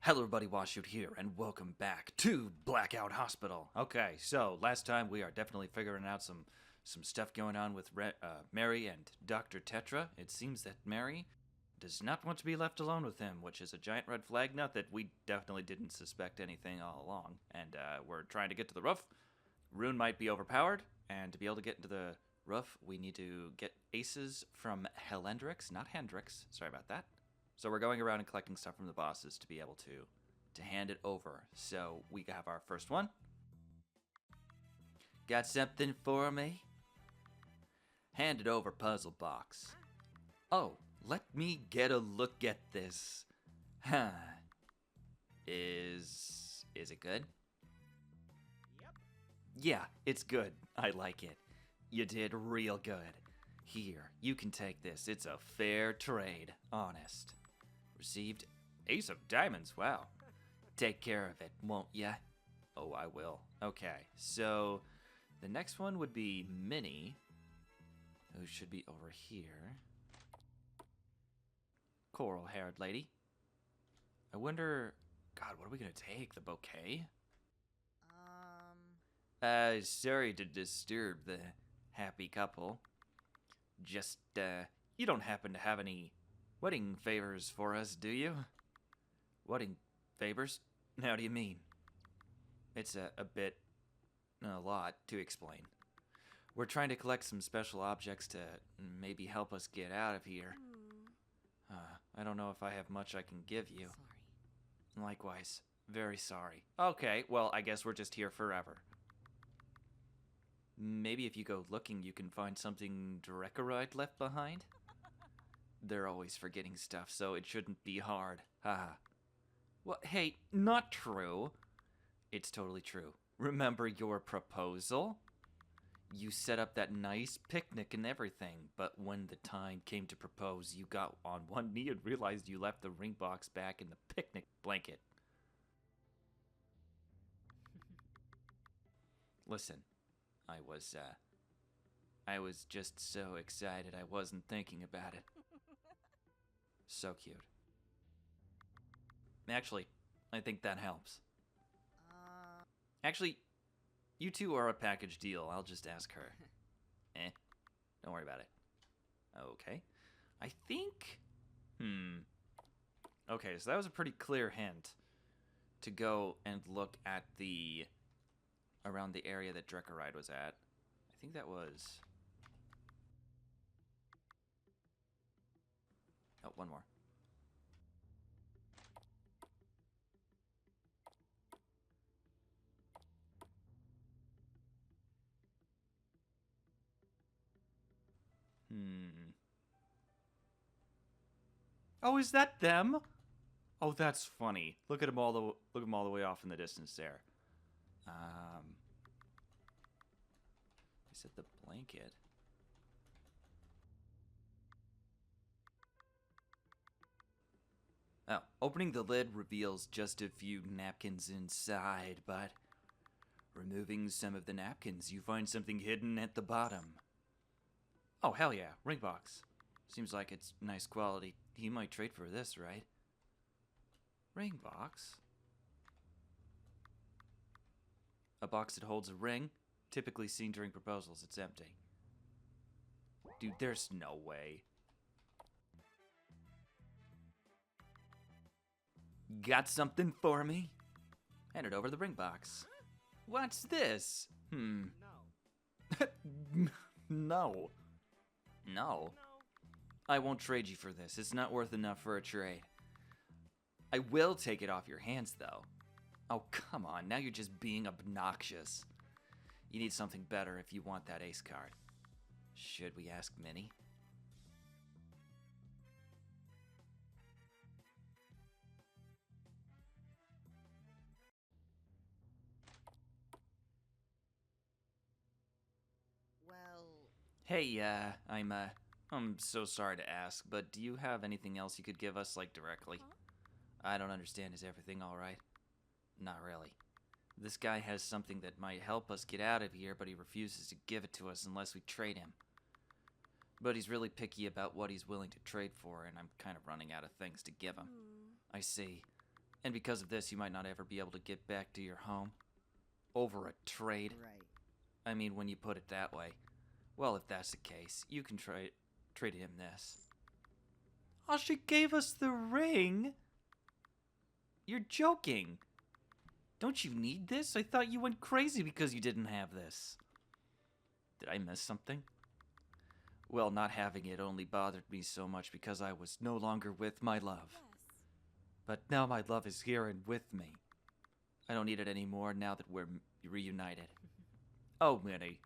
Hello everybody, Washu here, and welcome back to Blackout Hospital. Okay, so last time we are definitely figuring out some stuff going on with Mary and Dr. Tetra. It seems that Mary does not want to be left alone with him, which is a giant red flag. Not that we definitely didn't suspect anything all along, and we're trying to get to the roof. Rune might be overpowered, and to be able to get into the roof, we need to get aces from Helendrix, not Hendrix. Sorry about that. So we're going around and collecting stuff from the bosses to be able to hand it over. So we have our first one. Got something for me? Hand it over, puzzle box. Oh, let me get a look at this. Huh. Is it good? Yep. Yeah, it's good. I like it. You did real good. Here, you can take this. It's a fair trade. Honest. Received Ace of Diamonds. Wow. Take care of it, won't ya? Oh, I will. Okay, so the next one would be Minnie, who should be over here. Coral-haired lady. I wonder... God, what are we going to take? The bouquet? Sorry to disturb the happy couple. Just, you don't happen to have any wedding favors for us, do you? Wedding favors? How do you mean? It's a lot to explain. We're trying to collect some special objects to maybe help us get out of here. I don't know if I have much I can give you. Sorry. Likewise. Very sorry. Okay, well, I guess we're just here forever. Maybe if you go looking, you can find something Drekarite left behind? They're always forgetting stuff, so it shouldn't be hard. Haha. Well, hey, not true. It's totally true. Remember your proposal? You set up that nice picnic and everything, but when the time came to propose, you got on one knee and realized you left the ring box back in the picnic blanket. Listen, I was just so excited I wasn't thinking about it. So cute. Actually, I think that helps. Actually, you two are a package deal. I'll just ask her. Don't worry about it. Okay. I think... Okay, so that was a pretty clear hint to go and look at the... around the area that Drekarite was at. I think that was... Oh, one more. Oh, is that them? Oh, that's funny. Look at them all the way off in the distance there. Is it the blanket? Oh, opening the lid reveals just a few napkins inside, but removing some of the napkins, you find something hidden at the bottom. Oh, hell yeah, ring box. Seems like it's nice quality. He might trade for this, right? Ring box? A box that holds a ring, typically seen during proposals. It's empty. Dude, there's no way. Got something for me? Hand it over the ring box. What's this? No. No. No. No. I won't trade you for this. It's not worth enough for a trade. I will take it off your hands, though. Oh, come on. Now you're just being obnoxious. You need something better if you want that ace card. Should we ask Minnie? Well, Hey, I'm so sorry to ask, but do you have anything else you could give us, like, directly? Huh? I don't understand. Is everything alright? Not really. This guy has something that might help us get out of here, but he refuses to give it to us unless we trade him. But he's really picky about what he's willing to trade for, and I'm kind of running out of things to give him. I see. And because of this, you might not ever be able to get back to your home. Over a trade. Right. I mean, when you put it that way. Well, if that's the case, you can trade him this. Oh, she gave us the ring? You're joking. Don't you need this? I thought you went crazy because you didn't have this. Did I miss something? Well, not having it only bothered me so much because I was no longer with my love. Yes. But now my love is here and with me. I don't need it anymore now that we're reunited. Oh, Minnie.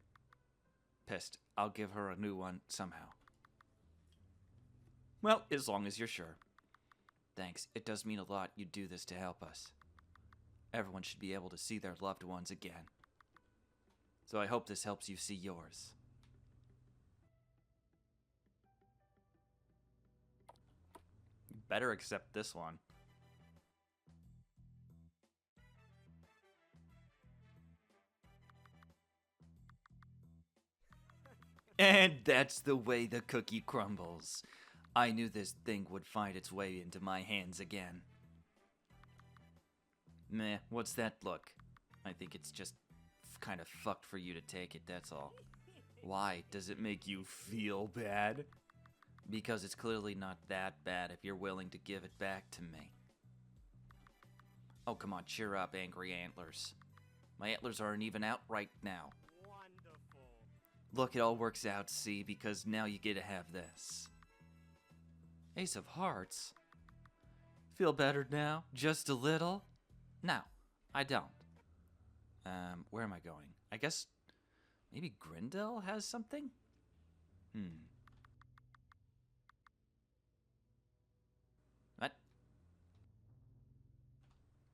Pissed. I'll give her a new one somehow. Well, as long as you're sure. Thanks. It does mean a lot you do this to help us. Everyone should be able to see their loved ones again. So I hope this helps you see yours. You better accept this one. And that's the way the cookie crumbles. I knew this thing would find its way into my hands again. Meh, what's that look? I think it's just kind of fucked for you to take it, that's all. Why? Does it make you feel bad? Because it's clearly not that bad if you're willing to give it back to me. Oh, come on, cheer up, angry antlers. My antlers aren't even out right now. Look, it all works out, see, because now you get to have this. Ace of Hearts? Feel better now? Just a little? No, I don't. Where am I going? I guess maybe Grindel has something? What?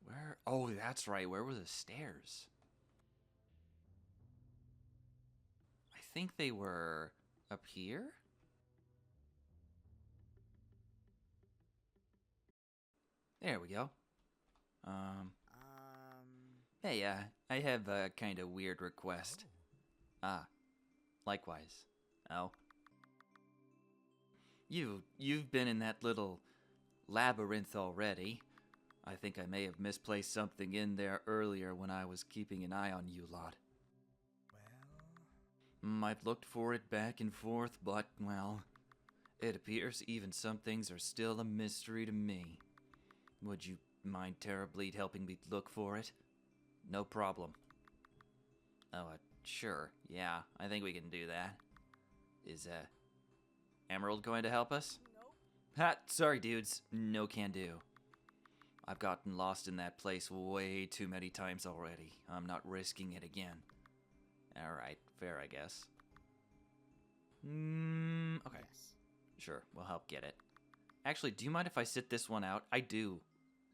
Where? Oh, that's right. Where were the stairs? I think they were up here? There we go. Hey, I have a kind of weird request. Ah, likewise. Oh. You've been in that little labyrinth already. I think I may have misplaced something in there earlier when I was keeping an eye on you lot. I've looked for it back and forth, but, well, it appears even some things are still a mystery to me. Would you mind terribly helping me look for it? No problem. Oh, sure. Yeah, I think we can do that. Is, Emerald going to help us? Nope. Ha, sorry, dudes. No can do. I've gotten lost in that place way too many times already. I'm not risking it again. Alright, fair, I guess. Okay. Yes. Sure, we'll help get it. Actually, do you mind if I sit this one out? I do.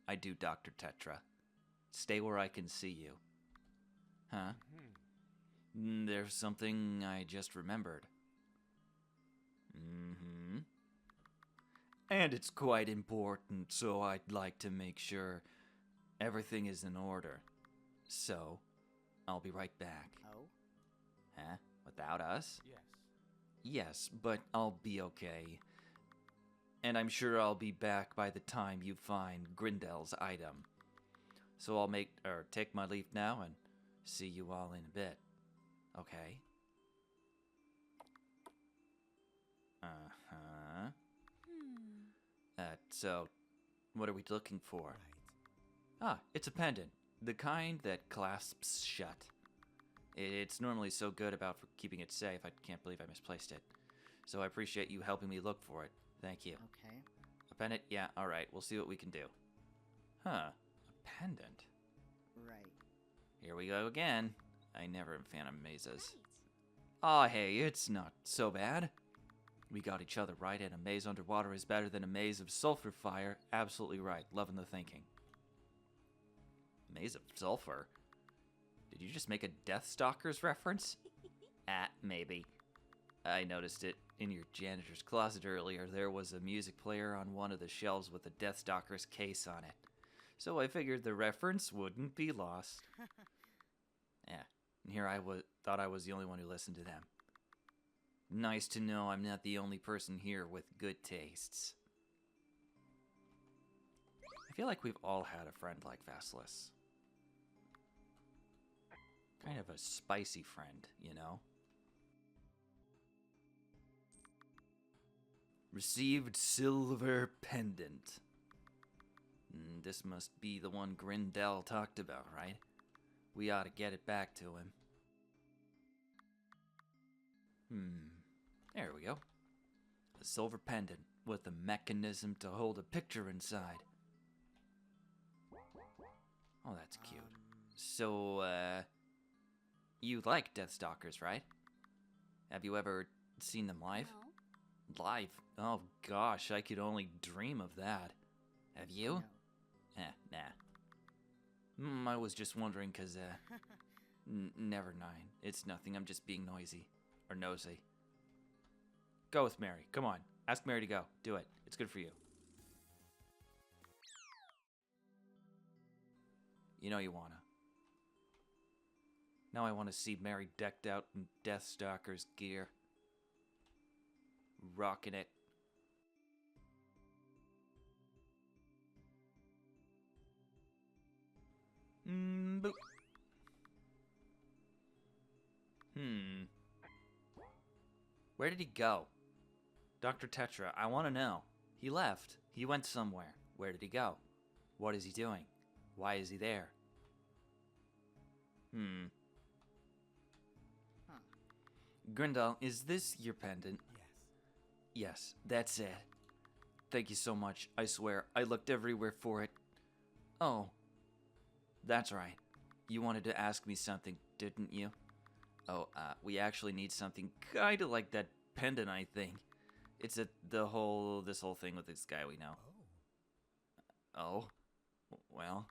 I do, Dr. Tetra. Stay where I can see you. Huh? There's something I just remembered. And it's quite important, so I'd like to make sure everything is in order. So, I'll be right back. Oh? Huh? Without us? Yes. Yes, but I'll be okay. And I'm sure I'll be back by the time you find Grindel's item. So I'll take my leave now and see you all in a bit. Okay? Uh-huh. So, what are we looking for? Ah, it's a pendant. The kind that clasps shut. It's normally so good about for keeping it safe, I can't believe I misplaced it. So I appreciate you helping me look for it. Thank you. Okay. A pendant? Yeah, alright, we'll see what we can do. Huh, a pendant? Right. Here we go again. I never am a fan of mazes. Aw, hey, it's not so bad. We got each other right, and a maze underwater is better than a maze of sulfur fire. Absolutely right. Loving the thinking. Maze of sulfur? Did you just make a Deathstalkers reference? Maybe. I noticed it in your janitor's closet earlier. There was a music player on one of the shelves with a Deathstalkers case on it. So I figured the reference wouldn't be lost. Yeah, and here I thought I was the only one who listened to them. Nice to know I'm not the only person here with good tastes. I feel like we've all had a friend like Vasilis. Kind of a spicy friend, you know? Received silver pendant. This must be the one Grindel talked about, right? We ought to get it back to him. There we go. A silver pendant with a mechanism to hold a picture inside. Oh, that's cute. So, you like Deathstalkers, right? Have you ever seen them live? No. Live? Oh gosh, I could only dream of that. Have you? No. Nah. I was just wondering cause, never mind. It's nothing, I'm just being noisy. Or nosy. Go with Mary, come on. Ask Mary to go. Do it. It's good for you. You know you wanna. Now I want to see Mary decked out in Deathstalker's gear. Rocking it. Boop. Where did he go? Dr. Tetra, I want to know. He left. He went somewhere. Where did he go? What is he doing? Why is he there? Grindel, is this your pendant? Yes, that's it. Thank you so much. I swear, I looked everywhere for it. Oh, that's right. You wanted to ask me something, didn't you? Oh, we actually need something kinda like that pendant, I think. It's this whole thing with this guy we know. Oh? Well,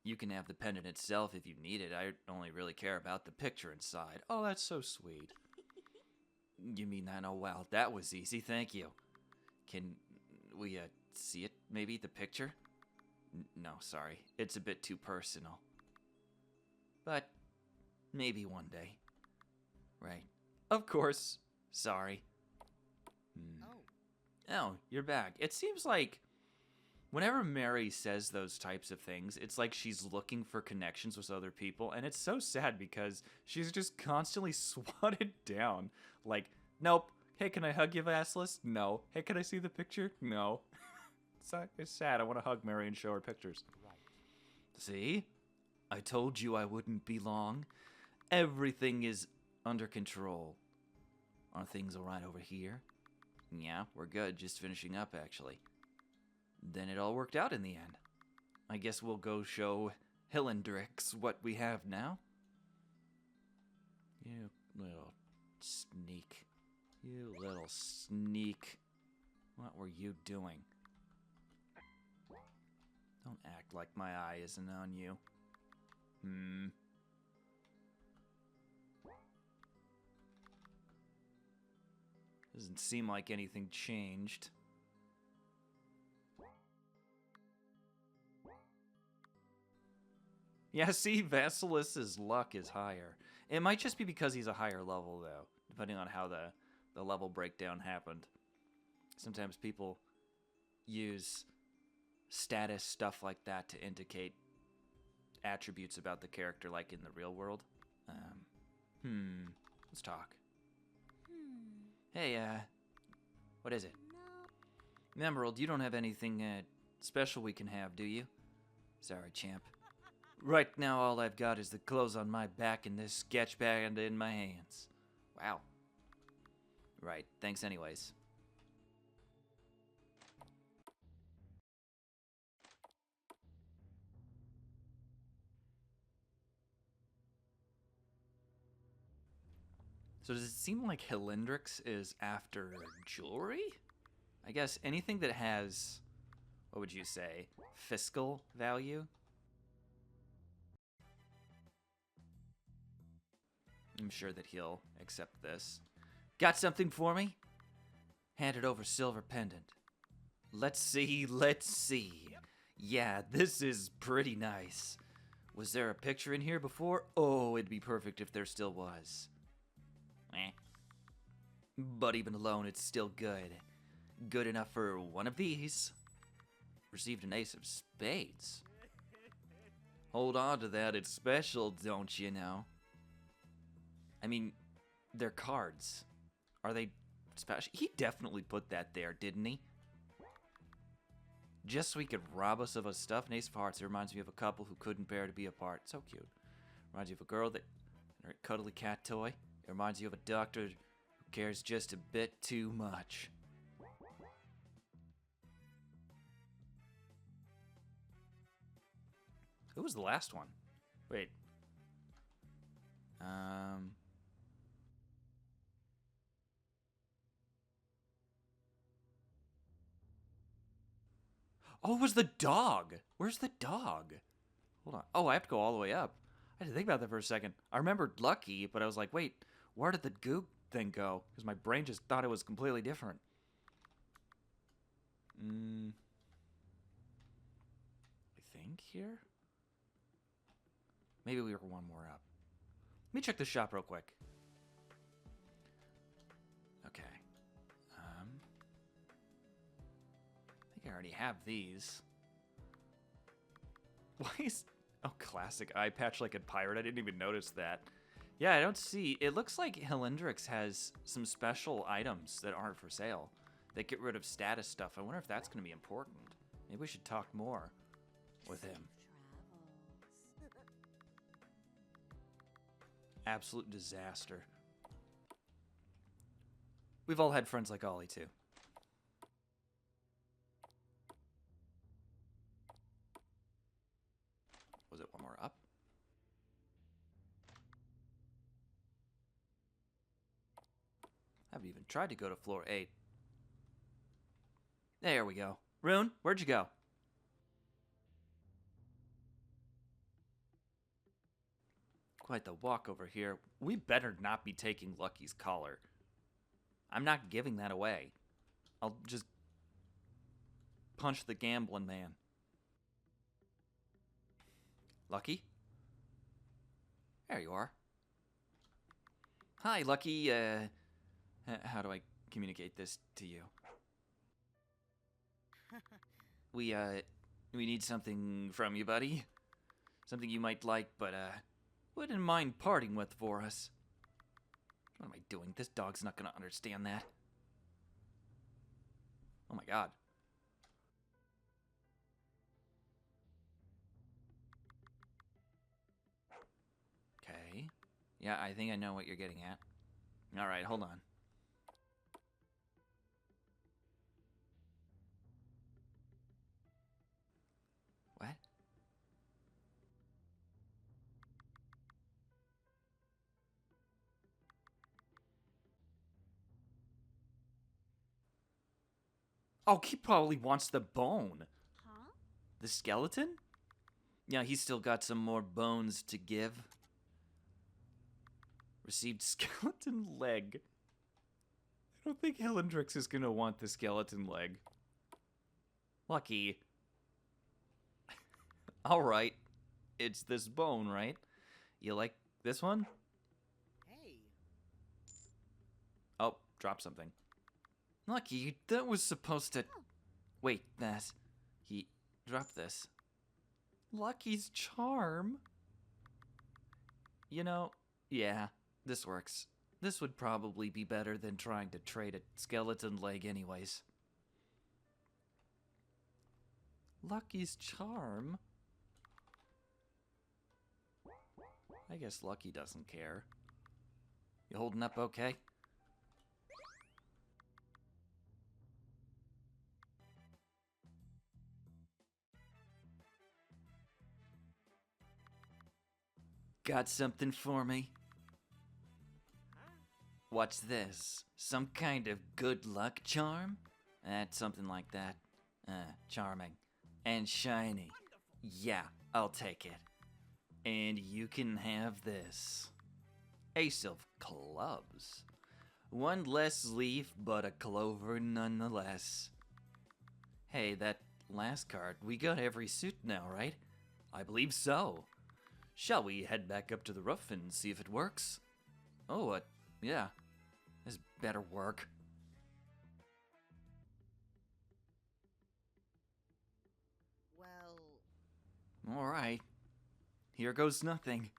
you can have the pendant itself if you need it. I only really care about the picture inside. Oh, that's so sweet. You mean that? Oh, wow, that was easy, thank you. Can we, see it, maybe, the picture? No, sorry, it's a bit too personal. But, maybe one day. Right. Of course. Sorry. Oh, you're back. It seems like whenever Mary says those types of things, it's like she's looking for connections with other people, and it's so sad because she's just constantly swatted down. Like, nope. Hey, can I hug you, Vasilis? No. Hey, can I see the picture? No. It's sad. I want to hug Mary and show her pictures. Right. See? I told you I wouldn't be long. Everything is under control. Are things alright over here? Yeah, we're good. Just finishing up, actually. Then it all worked out in the end. I guess we'll go show Hilendrix what we have now. You little sneak. You little sneak. What were you doing? Don't act like my eye isn't on you. Doesn't seem like anything changed. Yeah, see, Vasilis' luck is higher. It might just be because he's a higher level, though, depending on how the level breakdown happened. Sometimes people use status stuff like that to indicate attributes about the character, like in the real world. Let's talk. Hey, what is it? No. Emerald, you don't have anything special we can have, do you? Sorry, champ. Right now, all I've got is the clothes on my back and this sketch pad in my hands. Wow. Right, thanks anyways. So does it seem like Hilendrix is after jewelry? I guess anything that has, what would you say, fiscal value? I'm sure that he'll accept this. Got something for me? Handed over silver pendant. Let's see, let's see. Yeah, this is pretty nice. Was there a picture in here before? Oh, it'd be perfect if there still was. But even alone, it's still good. Good enough for one of these. received an ace of spades. Hold on to that, it's special, don't you know? I mean, they're cards. Are they special? He definitely put that there, didn't he? Just so he could rob us of our stuff. An ace of hearts. It reminds me of a couple who couldn't bear to be apart. So cute. Reminds you of a girl that and her cuddly cat toy. It reminds you of a doctor who cares just a bit too much. Who was the last one? Wait. Oh, it was the dog. Where's the dog? Hold on. Oh, I have to go all the way up. I had to think about that for a second. I remembered Lucky, but I was like, wait, where did the goop thing go? Because my brain just thought it was completely different. I think here? Maybe we were one more up. Let me check the shop real quick. Okay. I think I already have these. Why is... Oh, classic eye patch like a pirate. I didn't even notice that. Yeah, I don't see... It looks like Hilendrix has some special items that aren't for sale. They get rid of status stuff. I wonder if that's going to be important. Maybe we should talk more with him. Absolute disaster. We've all had friends like Ollie, too. Was it one more up? I haven't even tried to go to floor 8. There we go. Rune, where'd you go? Quite the walk over here. We better not be taking Lucky's collar. I'm not giving that away. I'll just punch the gambling man. Lucky? There you are. Hi, Lucky. How do I communicate this to you? We need something from you, buddy. Something you might like, but, wouldn't mind parting with for us. What am I doing? This dog's not gonna understand that. Oh my god. Okay. Yeah, I think I know what you're getting at. Alright, hold on. What? Oh, he probably wants the bone. Huh? The skeleton? Yeah, he's still got some more bones to give. Received skeleton leg. I don't think Hilendrix is gonna want the skeleton leg. Lucky. Alright. It's this bone, right? You like this one? Hey. Oh, drop something. Lucky, that was supposed to... Wait, that... He dropped this. Lucky's charm? You know, yeah, this works. This would probably be better than trying to trade a skeleton leg anyways. Lucky's charm? I guess Lucky doesn't care. You holding up okay? Got something for me? What's this? Some kind of good luck charm? Something like that. Charming. And shiny. Yeah, I'll take it. And you can have this. Ace of clubs. One less leaf, but a clover nonetheless. Hey, that last card, we got every suit now, right? I believe so. Shall we head back up to the roof and see if it works? Oh, yeah. This better work. Alright. Here goes nothing.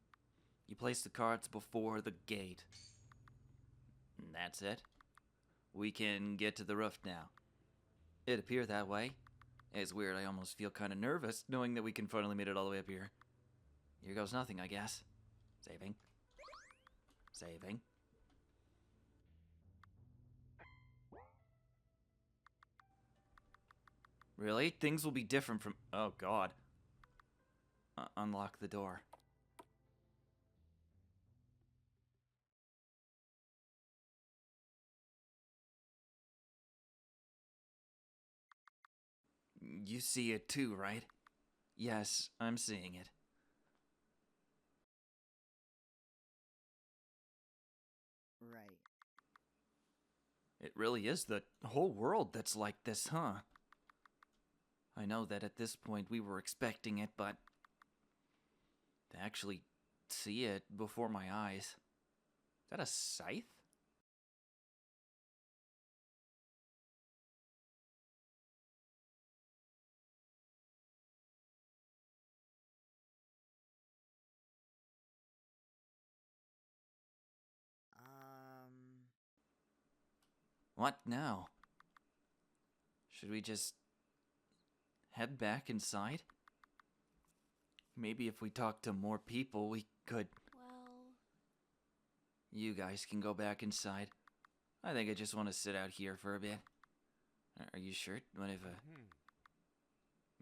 You place the cards before the gate. And that's it. We can get to the roof now. It appeared that way. It's weird, I almost feel kind of nervous knowing that we can finally made it all the way up here. Here goes nothing, I guess. Saving. Saving. Really? Things will be different from... Oh, God. Unlock the door. You see it too, right? Yes, I'm seeing it. Right. It really is the whole world that's like this, huh? I know that at this point we were expecting it, but to actually see it before my eyes. Is that a scythe? What now? Should we just head back inside? Maybe if we talk to more people, we could... Well... You guys can go back inside. I think I just want to sit out here for a bit. Are you sure? Whatever.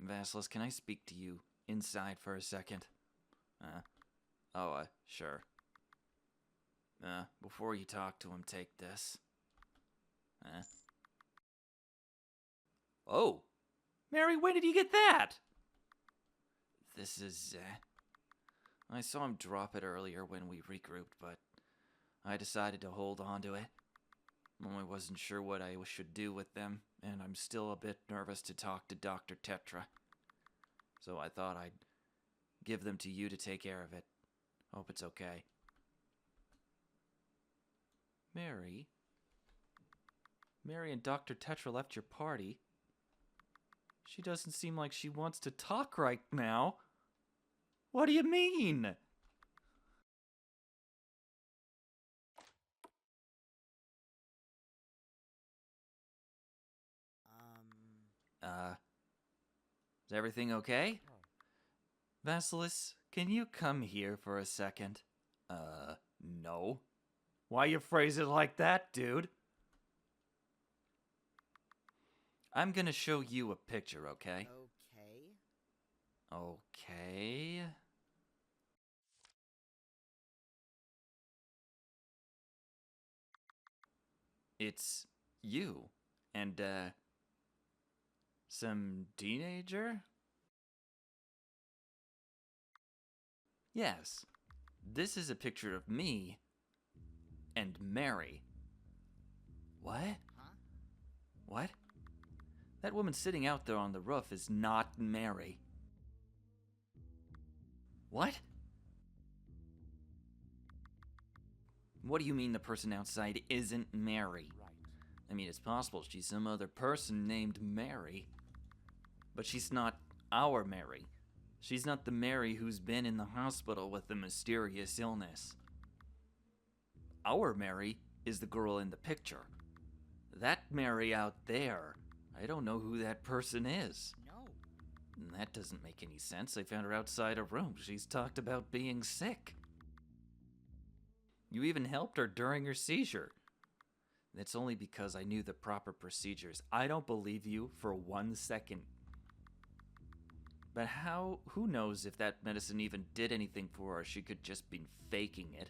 Vasilis, can I speak to you inside for a second? Sure. Before you talk to him, take this. Oh! Mary, when did you get that? This is, I saw him drop it earlier when we regrouped, but I decided to hold on to it. I wasn't sure what I should do with them, and I'm still a bit nervous to talk to Dr. Tetra. So I thought I'd give them to you to take care of it. Hope it's okay. Mary? Mary and Dr. Tetra left your party. She doesn't seem like she wants to talk right now. What do you mean? Is everything okay? Vasilis, can you come here for a second? No. Why you phrase it like that, dude? I'm gonna show you a picture, okay? Okay. Okay. It's you and, some teenager? Yes. This is a picture of me and Mary. What? Huh? What? That woman sitting out there on the roof is not Mary. What? What do you mean the person outside isn't Mary? I mean, it's possible she's some other person named Mary. But she's not our Mary. She's not the Mary who's been in the hospital with the mysterious illness. Our Mary is the girl in the picture. That Mary out there, I don't know who that person is. No. That doesn't make any sense. I found her outside a room. She's talked about being sick. You even helped her during her seizure. That's only because I knew the proper procedures. I don't believe you for 1 second. But who knows if that medicine even did anything for her? She could just been faking it.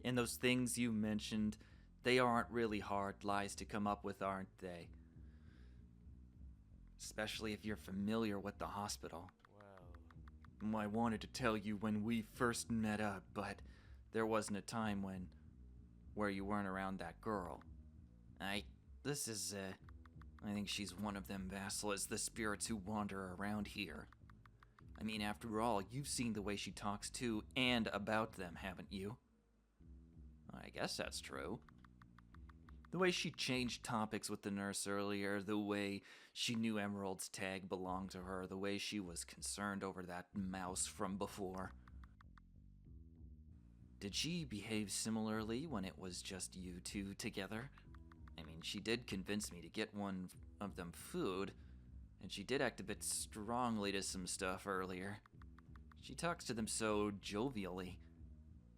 And those things you mentioned, they aren't really hard lies to come up with, aren't they? Especially if you're familiar with the hospital. Well, I wanted to tell you when we first met up, but there wasn't a time where you weren't around that girl. I think she's one of them Vasilis, the spirits who wander around here. I mean, after all, you've seen the way she talks to and about them, haven't you? I guess that's true. The way she changed topics with the nurse earlier, the way she knew Emerald's tag belonged to her, the way she was concerned over that mouse from before. Did she behave similarly when it was just you two together? I mean, she did convince me to get one of them food, and she did act a bit strongly to some stuff earlier. She talks to them so jovially.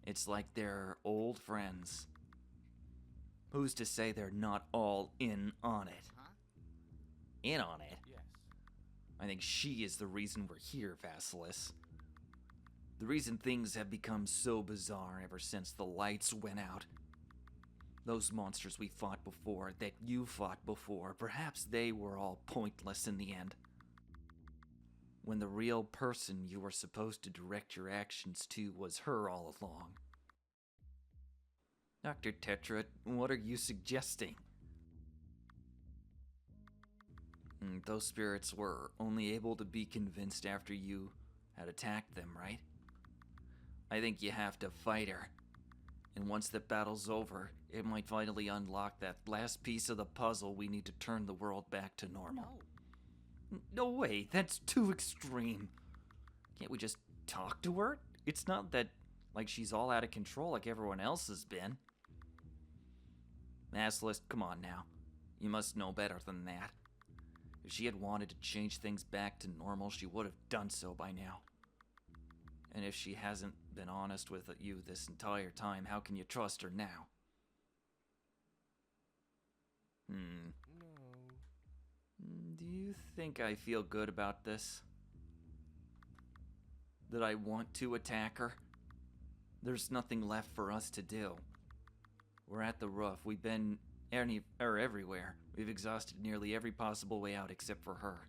It's like they're old friends. Who's to say they're not all in on it? Huh? In on it? Yes. I think she is the reason we're here, Vasilis. The reason things have become so bizarre ever since the lights went out. Those monsters we fought before, that you fought before, perhaps they were all pointless in the end. When the real person you were supposed to direct your actions to was her all along. Dr. Tetra, what are you suggesting? Those spirits were only able to be convinced after you had attacked them, right? I think you have to fight her. And once the battle's over, it might finally unlock that last piece of the puzzle we need to turn the world back to normal. No way, that's too extreme. Can't we just talk to her? It's not that, like, she's all out of control like everyone else has been. Vasilis, come on now. You must know better than that. If she had wanted to change things back to normal, she would have done so by now. And if she hasn't been honest with you this entire time, how can you trust her now? No. Do you think I feel good about this? That I want to attack her? There's nothing left for us to do. We're at the roof. We've been everywhere. We've exhausted nearly every possible way out except for her.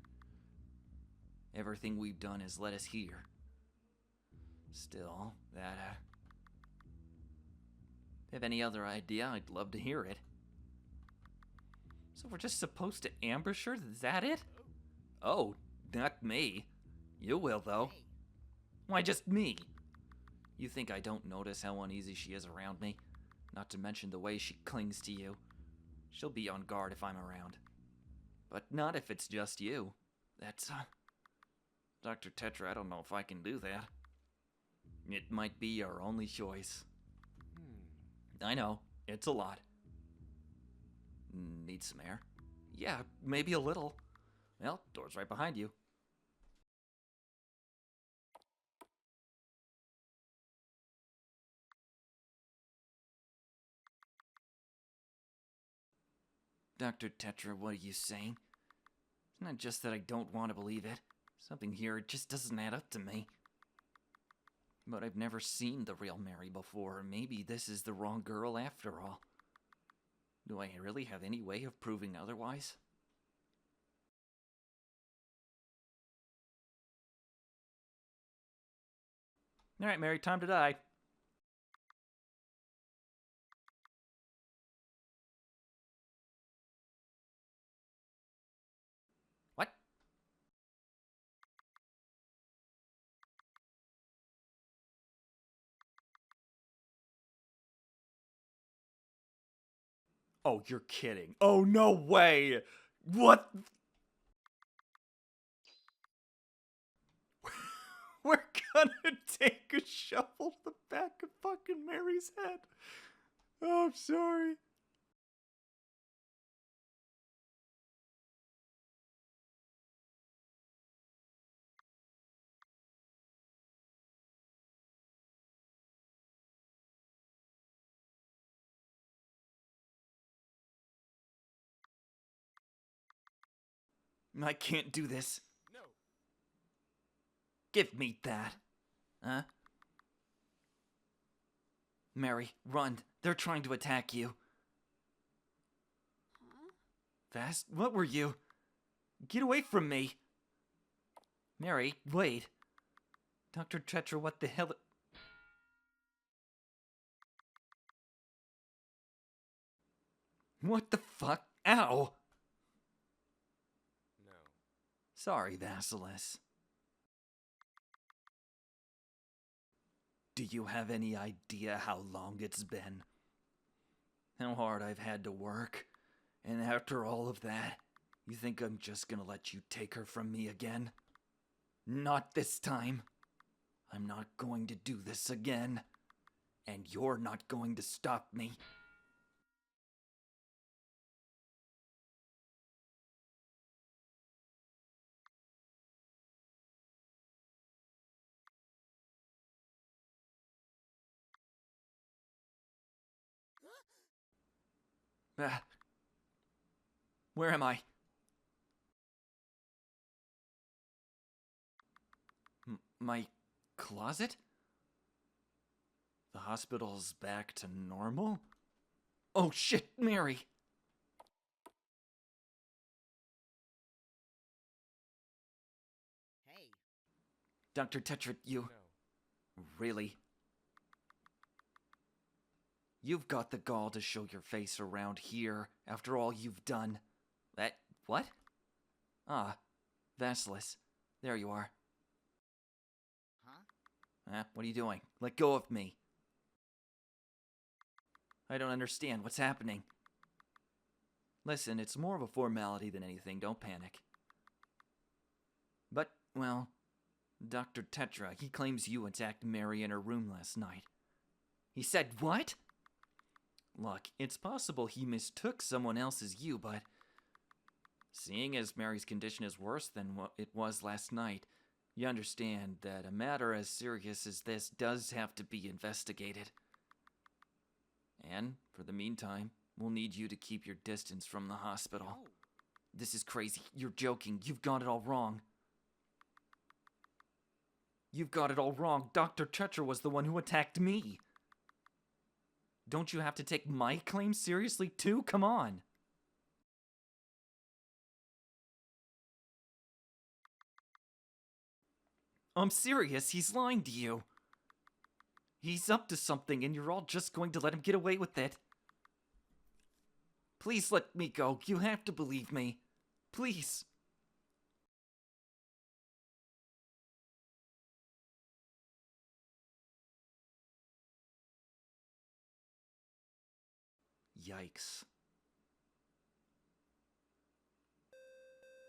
Everything we've done has led us here. Still, if you have any other idea, I'd love to hear it. So we're just supposed to ambush her? Is that it? Oh, not me. You will, though. Hey. Why just me? You think I don't notice how uneasy she is around me? Not to mention the way she clings to you. She'll be on guard if I'm around. But not if it's just you. That's, Dr. Tetra, I don't know if I can do that. It might be our only choice. I know, it's a lot. Need some air? Yeah, maybe a little. Well, door's right behind you. Dr. Tetra, what are you saying? It's not just that I don't want to believe it. Something here just doesn't add up to me. But I've never seen the real Mary before. Maybe this is the wrong girl after all. Do I really have any way of proving otherwise? Alright, Mary, time to die. What? Oh, you're kidding. Oh, no way! What? We're gonna take a shovel to the back of fucking Mary's head. Oh, I'm sorry. I can't do this. No. Give me that. Huh? Mary, run. They're trying to attack you. Huh? Fast? What were you? Get away from me. Mary, wait. Dr. Tetra, what the hell? What the fuck? Ow! No. Sorry, Vasilis. Do you have any idea how long it's been? how hard I've had to work. And after all of that, you think I'm just gonna let you take her from me again? Not this time. I'm not going to do this again. And you're not going to stop me. Where am I? My closet? The hospital's back to normal? Oh shit, Mary! Hey. Dr. Tetra, you... No. Really? You've got the gall to show your face around here after all you've done. What? Ah, Vasilis. There you are. Huh? What are you doing? Let go of me. I don't understand. What's happening? Listen, it's more of a formality than anything. Don't panic. But, well, Dr. Tetra, he claims you attacked Mary in her room last night. He said what? Look, it's possible he mistook someone else as you, but seeing as Mary's condition is worse than what it was last night, you understand that a matter as serious as this does have to be investigated. And, for the meantime, we'll need you to keep your distance from the hospital. No. This is crazy. You're joking. You've got it all wrong. You've got it all wrong. Dr. Tetra was the one who attacked me. Don't you have to take my claim seriously too? Come on. I'm serious. He's lying to you. He's up to something and you're all just going to let him get away with it. Please let me go. You have to believe me. Please. Yikes.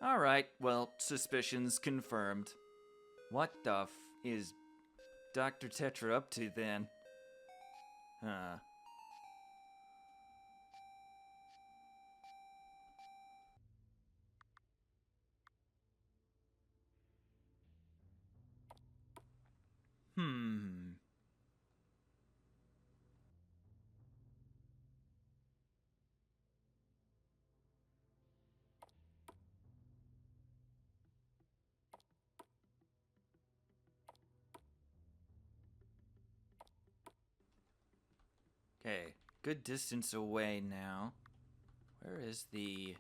Alright, well, suspicions confirmed. What the is Dr. Tetra up to then? Huh. Okay, good distance away now. Where is the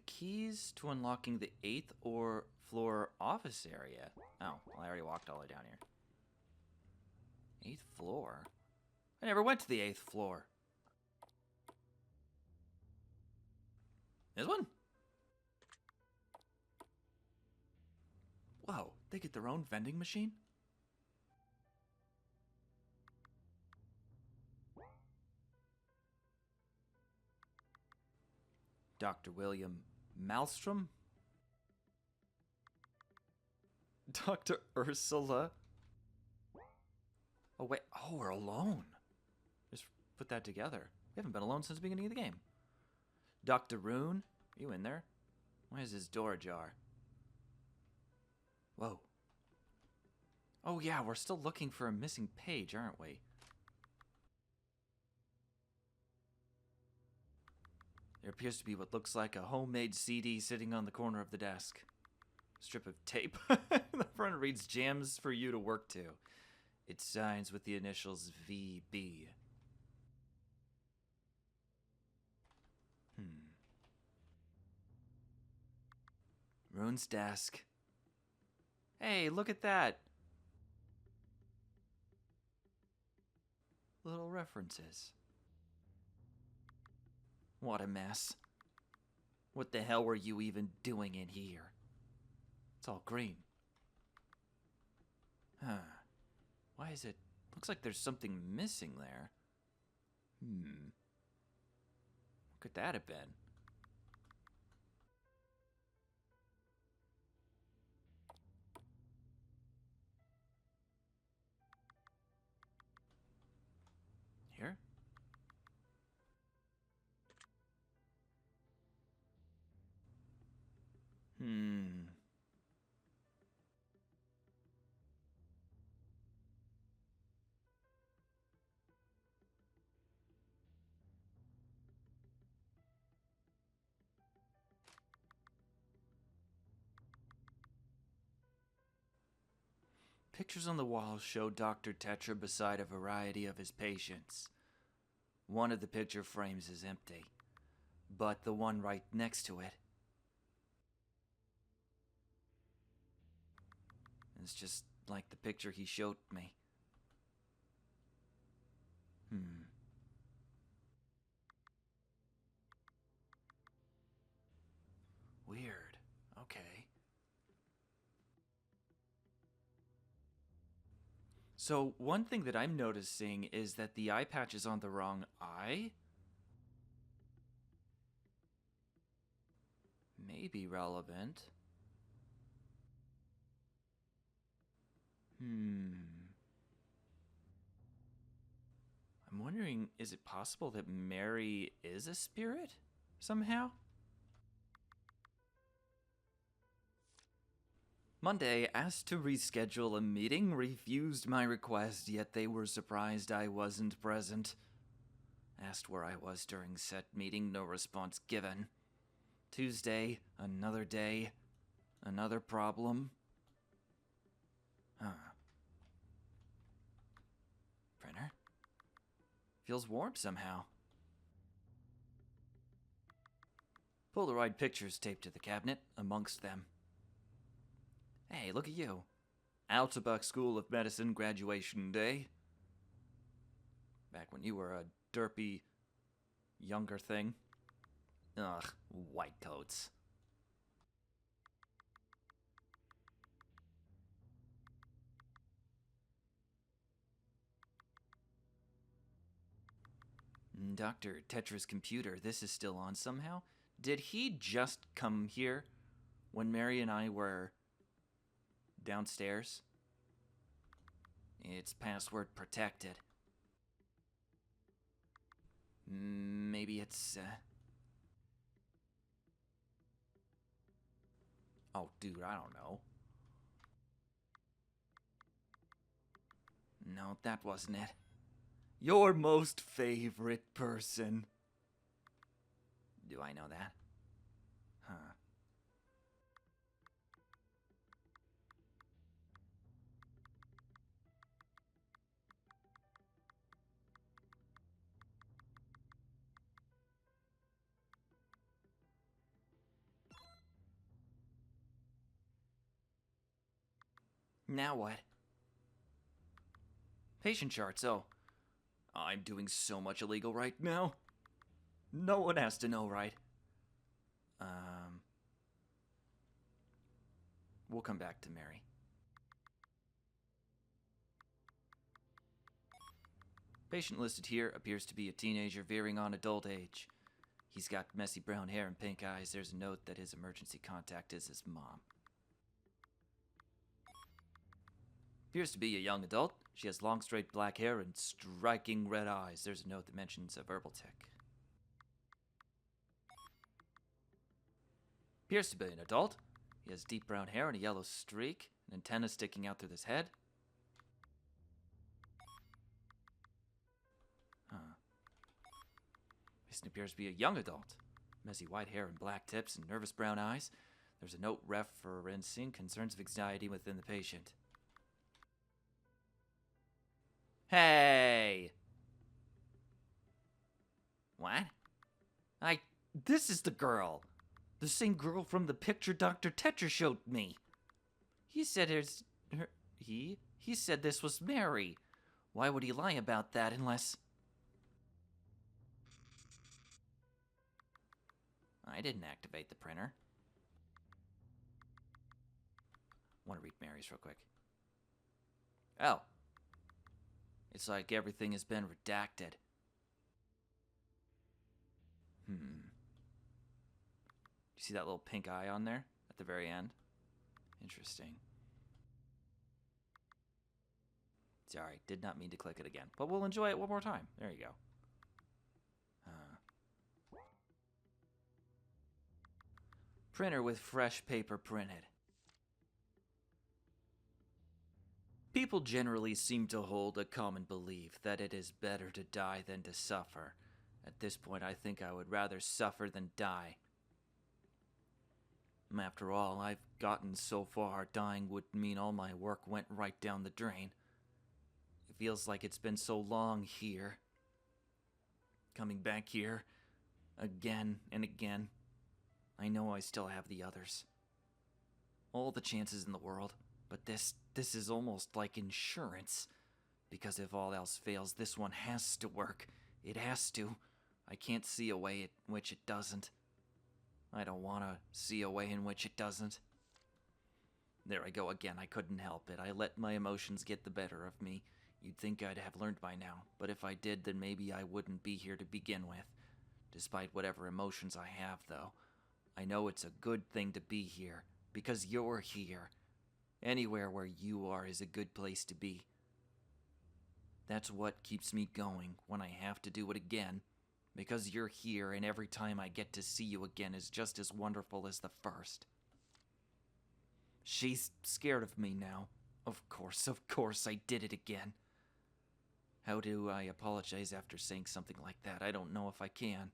keys to unlocking the 8th or floor office area? Oh, well, I already walked all the way down here. 8th floor? I never went to the 8th floor. This one? Whoa, they get their own vending machine? Dr. William Malmstrom? Dr. Ursula? Oh, wait. Oh, we're alone. Just put that together. We haven't been alone since the beginning of the game. Dr. Rune? Are you in there? Why is his door ajar? Whoa. Oh, yeah, we're still looking for a missing page, aren't we? There appears to be what looks like a homemade CD sitting on the corner of the desk. Strip of tape. The front reads "Jams for you to work to." It signs with the initials VB. Rune's desk. Hey, look at that. Little references. What a mess. What the hell were you even doing in here? It's all green. Huh. Why is it... Looks like there's something missing there. What could that have been? Here? Pictures on the wall show Dr. Tetra beside a variety of his patients. One of the picture frames is empty, but the one right next to it is just like the picture he showed me. Weird. Okay. So, one thing that I'm noticing is that the eye patch is on the wrong eye. May be relevant. I'm wondering, is it possible that Mary is a spirit? Somehow? Monday, asked to reschedule a meeting, refused my request, yet they were surprised I wasn't present. Asked where I was during said meeting, no response given. Tuesday, another day, another problem. Printer? Feels warm somehow. Polaroid pictures taped to the cabinet, amongst them. Hey, look at you. Altobuck School of Medicine graduation day. Back when you were a derpy, younger thing. Ugh, white coats. Dr. Tetra's computer, this is still on somehow? Did he just come here when Mary and I were downstairs? It's password protected. Maybe it's, Oh, dude, I don't know. No, that wasn't it. Your most favorite person. Do I know that? Huh. Now what? Patient charts, oh. I'm doing so much illegal right now. No one has to know, right? We'll come back to Mary. Patient listed here appears to be a teenager veering on adult age. He's got messy brown hair and pink eyes. There's a note that his emergency contact is his mom. Appears to be a young adult. She has long, straight black hair and striking red eyes. There's a note that mentions a verbal tick. Appears to be an adult. He has deep brown hair and a yellow streak, an antenna sticking out through his head. Patient appears to be a young adult. Messy white hair and black tips and nervous brown eyes. There's a note referencing concerns of anxiety within the patient. Hey! What? This is the girl. The same girl from the picture Dr. Tetra showed me. He said he said this was Mary. Why would he lie about that unless... I didn't activate the printer. Want to read Mary's real quick. Oh. It's like everything has been redacted. You see that little pink eye on there at the very end? Interesting. Sorry, did not mean to click it again. But we'll enjoy it one more time. There you go. Printer with fresh paper printed. People generally seem to hold a common belief that it is better to die than to suffer. At this point, I think I would rather suffer than die. After all, I've gotten so far, dying would mean all my work went right down the drain. It feels like it's been so long here. Coming back here, again and again. I know I still have the others. All the chances in the world, but this is almost like insurance. Because if all else fails, this one has to work. It has to. I can't see a way in which it doesn't. I don't want to see a way in which it doesn't. There I go again, I couldn't help it. I let my emotions get the better of me. You'd think I'd have learned by now, but if I did, then maybe I wouldn't be here to begin with. Despite whatever emotions I have, though, I know it's a good thing to be here, because you're here. Anywhere where you are is a good place to be. That's what keeps me going when I have to do it again. Because you're here, and every time I get to see you again is just as wonderful as the first. She's scared of me now. Of course, I did it again. How do I apologize after saying something like that? I don't know if I can.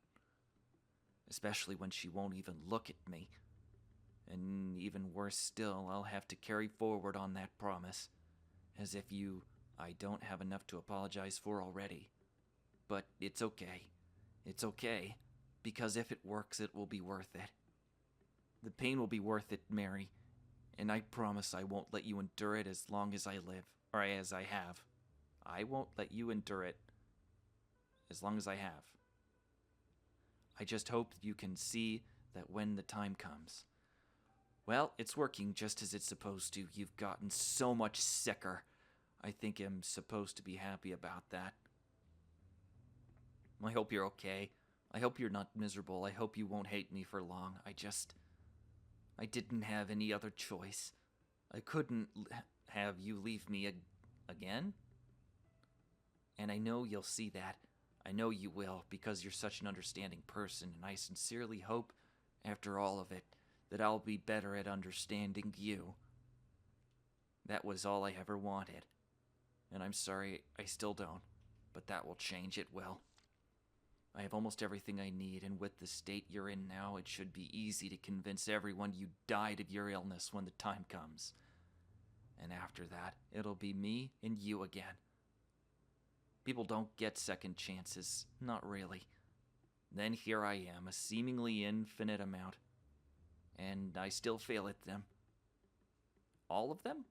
Especially when she won't even look at me. And even worse still, I'll have to carry forward on that promise. As if I don't have enough to apologize for already. But it's okay. It's okay, because if it works, it will be worth it. The pain will be worth it, Mary, and I promise I won't let you endure it as long as I live, or as I have. I won't let you endure it as long as I have. I just hope you can see that when the time comes. Well, it's working just as it's supposed to. You've gotten so much sicker. I think I'm supposed to be happy about that. I hope you're okay. I hope you're not miserable. I hope you won't hate me for long. I didn't have any other choice. I couldn't have you leave me again. And I know you'll see that. I know you will, because you're such an understanding person, and I sincerely hope, after all of it, that I'll be better at understanding you. That was all I ever wanted. And I'm sorry I still don't, but that will change, it will. I have almost everything I need, and with the state you're in now, it should be easy to convince everyone you died of your illness when the time comes. And after that, it'll be me and you again. People don't get second chances, not really. Then here I am, a seemingly infinite amount, and I still fail at them. All of them?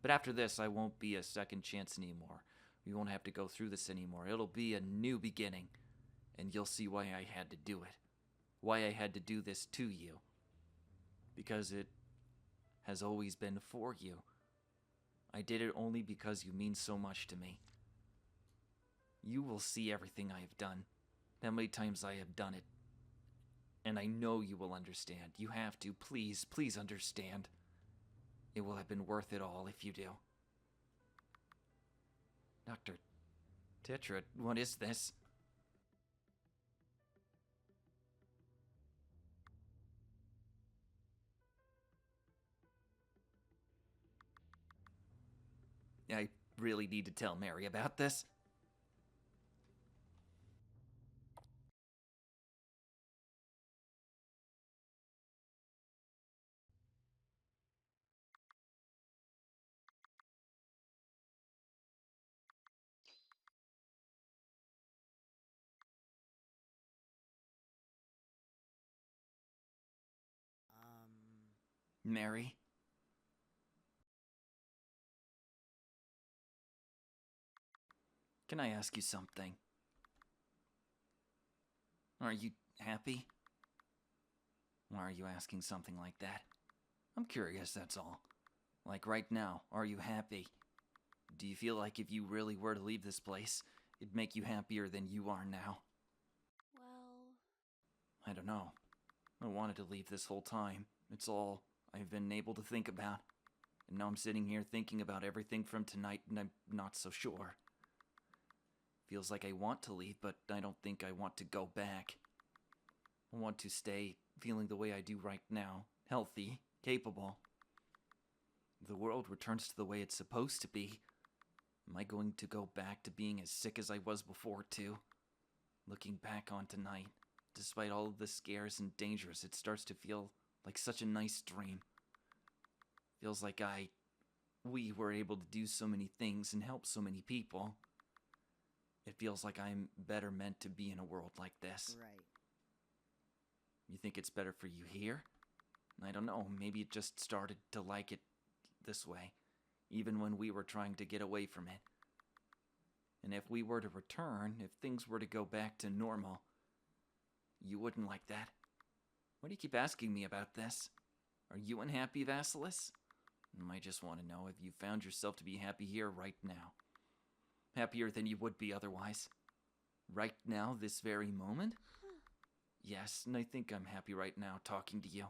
But after this, I won't be a second chance anymore. We won't have to go through this anymore. It'll be a new beginning, and you'll see why I had to do it. Why I had to do this to you. Because it has always been for you. I did it only because you mean so much to me. You will see everything I have done, how many times I have done it. And I know you will understand. You have to. Please, please understand. It will have been worth it all if you do. Dr. Tetra, what is this? I really need to tell Mary about this. Mary? Can I ask you something? Are you happy? Why are you asking something like that? I'm curious, that's all. Like right now, are you happy? Do you feel like if you really were to leave this place, it'd make you happier than you are now? I don't know. I wanted to leave this whole time. It's all I've been able to think about. And now I'm sitting here thinking about everything from tonight, and I'm not so sure. Feels like I want to leave, but I don't think I want to go back. I want to stay feeling the way I do right now. Healthy, capable. If the world returns to the way it's supposed to be, am I going to go back to being as sick as I was before, too? Looking back on tonight, despite all of the scares and dangers, it starts to feel like such a nice dream. Feels like we were able to do so many things and help so many people. It feels like I'm better meant to be in a world like this. Right. You think it's better for you here? I don't know, maybe it just started to like it this way, even when we were trying to get away from it. And if we were to return, if things were to go back to normal, you wouldn't like that. Why do you keep asking me about this? Are you unhappy, Vasilis? I just want to know if you found yourself to be happy here right now. Happier than you would be otherwise. Right now, this very moment? Yes, and I think I'm happy right now talking to you.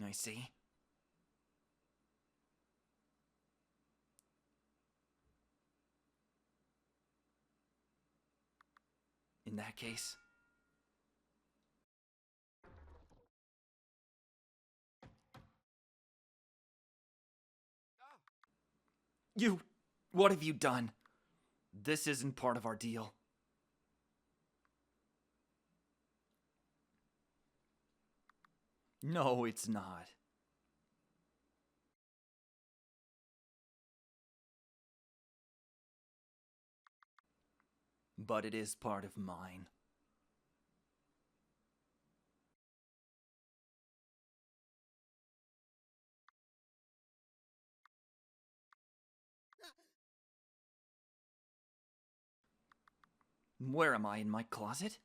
I see. In that case... What have you done? This isn't part of our deal. No, it's not. But it is part of mine. Where am I? In my closet?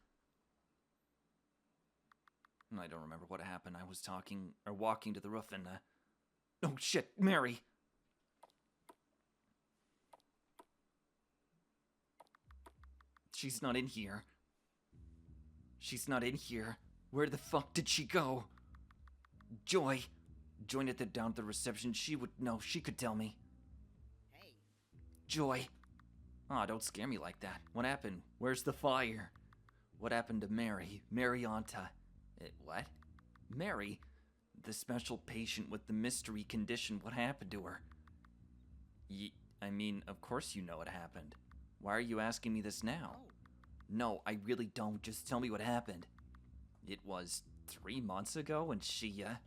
I don't remember what happened. I was walking to the roof and, oh shit, Mary! She's not in here. She's not in here. Where the fuck did she go? Joy! Joy at down at the reception. She would know. She could tell me. Hey. Joy! Aw, don't scare me like that. What happened? Where's the fire? What happened to Mary? Marianta? What? Mary? The special patient with the mystery condition. What happened to her? I mean, of course you know what happened. Why are you asking me this now? Oh. No, I really don't. Just tell me what happened. It was 3 months ago and she, it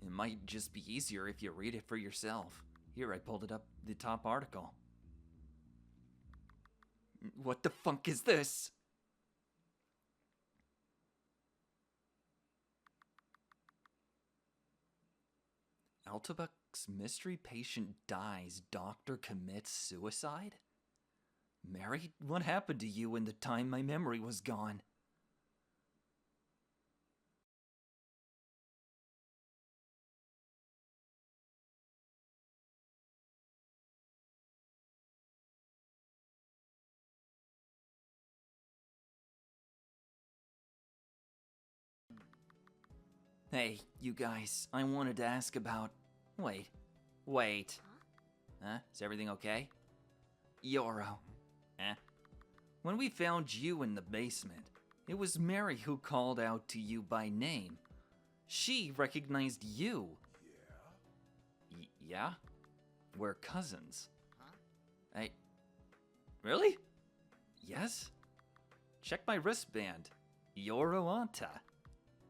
might just be easier if you read it for yourself. Here, I pulled it up, the top article. What the fuck is this? Altobuck's mystery patient dies. Doctor commits suicide? Mary, what happened to you in the time my memory was gone? Hey, you guys, I wanted to ask about... Wait. Huh? Is everything okay? Ioro. When we found you in the basement, it was Mary who called out to you by name. She recognized you. Yeah? We're cousins. Huh? Really? Yes? Check my wristband. Ioro Anta.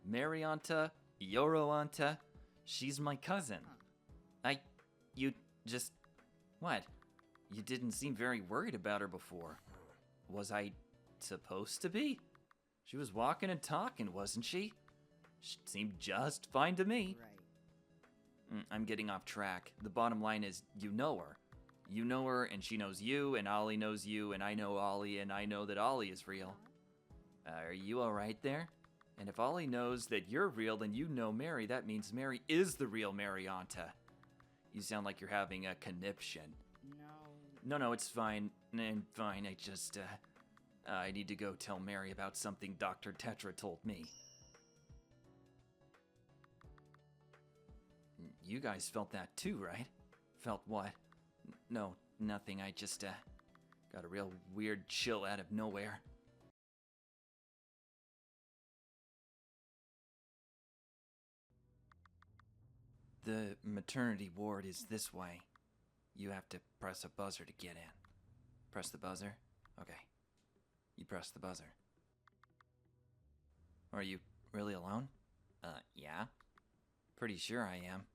Marianta, Ioro Anta. She's my cousin. What? You didn't seem very worried about her before. Was I supposed to be? She was walking and talking, wasn't she? She seemed just fine to me. Right. I'm getting off track. The bottom line is, you know her. You know her, and she knows you, and Ollie knows you, and I know Ollie, and I know that Ollie is real. Are you alright there? And if Ollie knows that you're real and you know Mary, that means Mary is the real Marianta. You sound like you're having a conniption. No. No, it's fine. Fine. I just, I need to go tell Mary about something Dr. Tetra told me. You guys felt that too, right? Felt what? No, nothing. I just, got a real weird chill out of nowhere. The maternity ward is this way. You have to press a buzzer to get in. Press the buzzer? Okay. You press the buzzer. Are you really alone? Yeah. Pretty sure I am.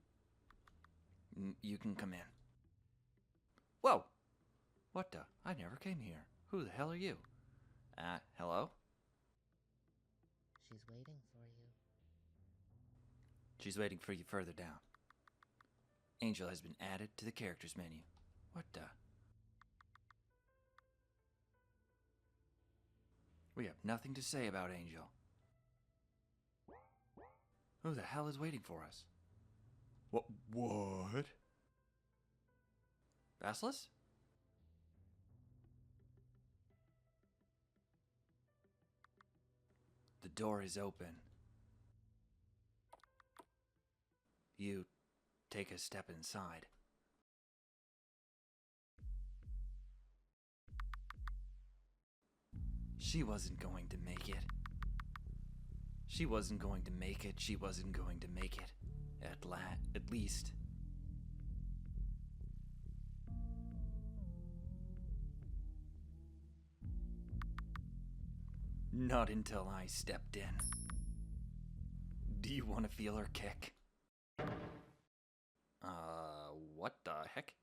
You can come in. Whoa! What the? I never came here. Who the hell are you? Hello? She's waiting for you. She's waiting for you further down. Angel has been added to the characters menu. What the? We have nothing to say about Angel. Who the hell is waiting for us? What? Vasilis? The door is open. You take a step inside. She wasn't going to make it. She wasn't going to make it. She wasn't going to make it. At least. Not until I stepped in. Do you want to feel her kick? What the heck?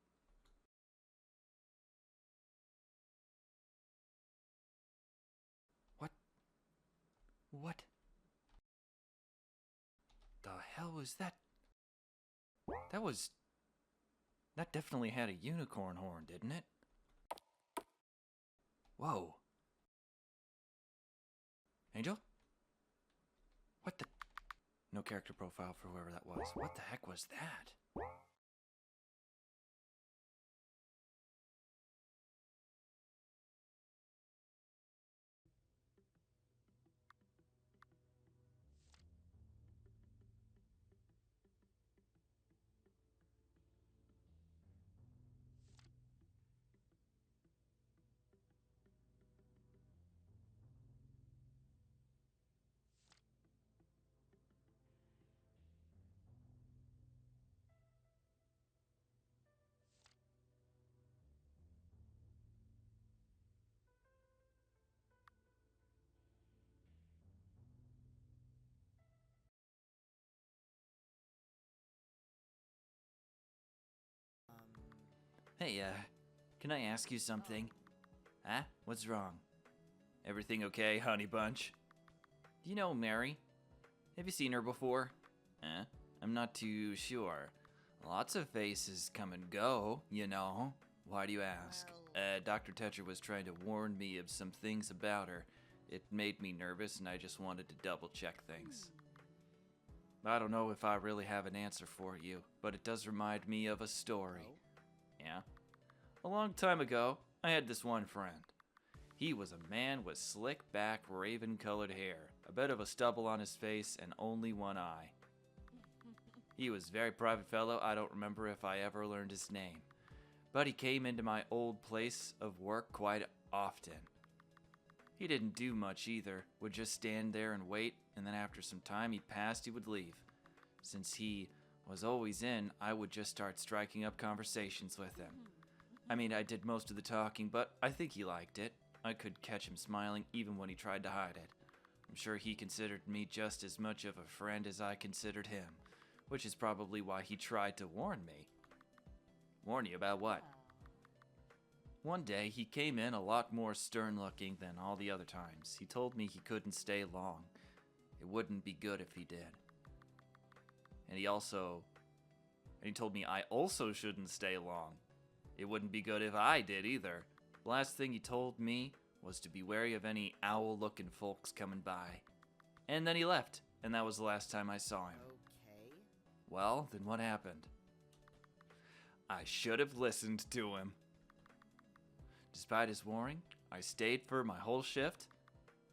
What? The hell was that? That definitely had a unicorn horn, didn't it? Whoa. Angel? What the? No character profile for whoever that was. What the heck was that? Hey, can I ask you something? Huh? What's wrong? Everything okay, honey bunch? Do you know Mary? Have you seen her before? Huh? I'm not too sure. Lots of faces come and go, you know. Why do you ask? Dr. Tetra was trying to warn me of some things about her. It made me nervous and I just wanted to double check things. I don't know if I really have an answer for you, but it does remind me of a story. Yeah? A long time ago, I had this one friend. He was a man with slick back, raven-colored hair, a bit of a stubble on his face, and only one eye. He was a very private fellow. I don't remember if I ever learned his name. But he came into my old place of work quite often. He didn't do much either, would just stand there and wait, and then after some time he passed, he would leave. Since he was always in, I would just start striking up conversations with him. I mean, I did most of the talking, but I think he liked it. I could catch him smiling even when he tried to hide it. I'm sure he considered me just as much of a friend as I considered him, which is probably why he tried to warn me. Warn you about what? One day, he came in a lot more stern-looking than all the other times. He told me he couldn't stay long. It wouldn't be good if he did. And he told me I also shouldn't stay long. It wouldn't be good if I did either. The last thing he told me was to be wary of any owl-looking folks coming by. And then he left, and that was the last time I saw him. Okay. Well, then what happened? I should have listened to him. Despite his warning, I stayed for my whole shift.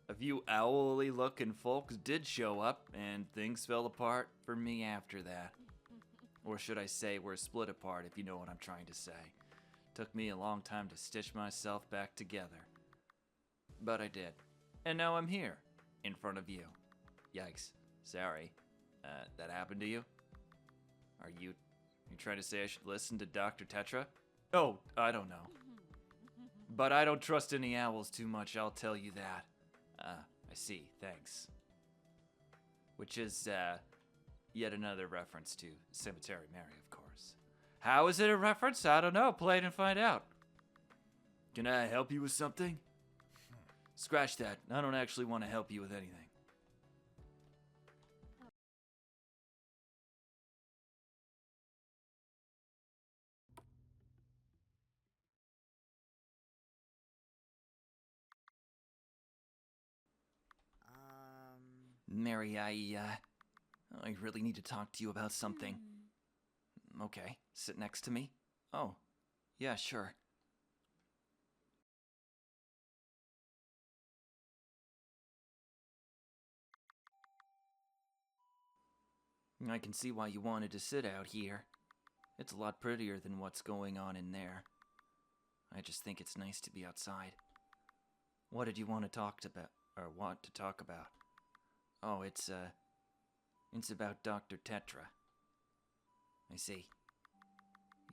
A few owly looking folks did show up, and things fell apart for me after that. Or should I say, we're split apart, if you know what I'm trying to say. Took me a long time to stitch myself back together. But I did. And now I'm here, in front of you. Yikes. Sorry. That happened to you? Are you trying to say I should listen to Dr. Tetra? Oh, I don't know. But I don't trust any owls too much, I'll tell you that. I see, thanks. Which is, yet another reference to Cemetery Mary, of course. How is it a reference? I don't know. Play it and find out. Can I help you with something? Scratch that. I don't actually want to help you with anything. Mary, I really need to talk to you about something. Okay, sit next to me. Oh, yeah, sure. I can see why you wanted to sit out here. It's a lot prettier than what's going on in there. I just think it's nice to be outside. What did you want to talk about? Oh, it's about Dr. Tetra. I see.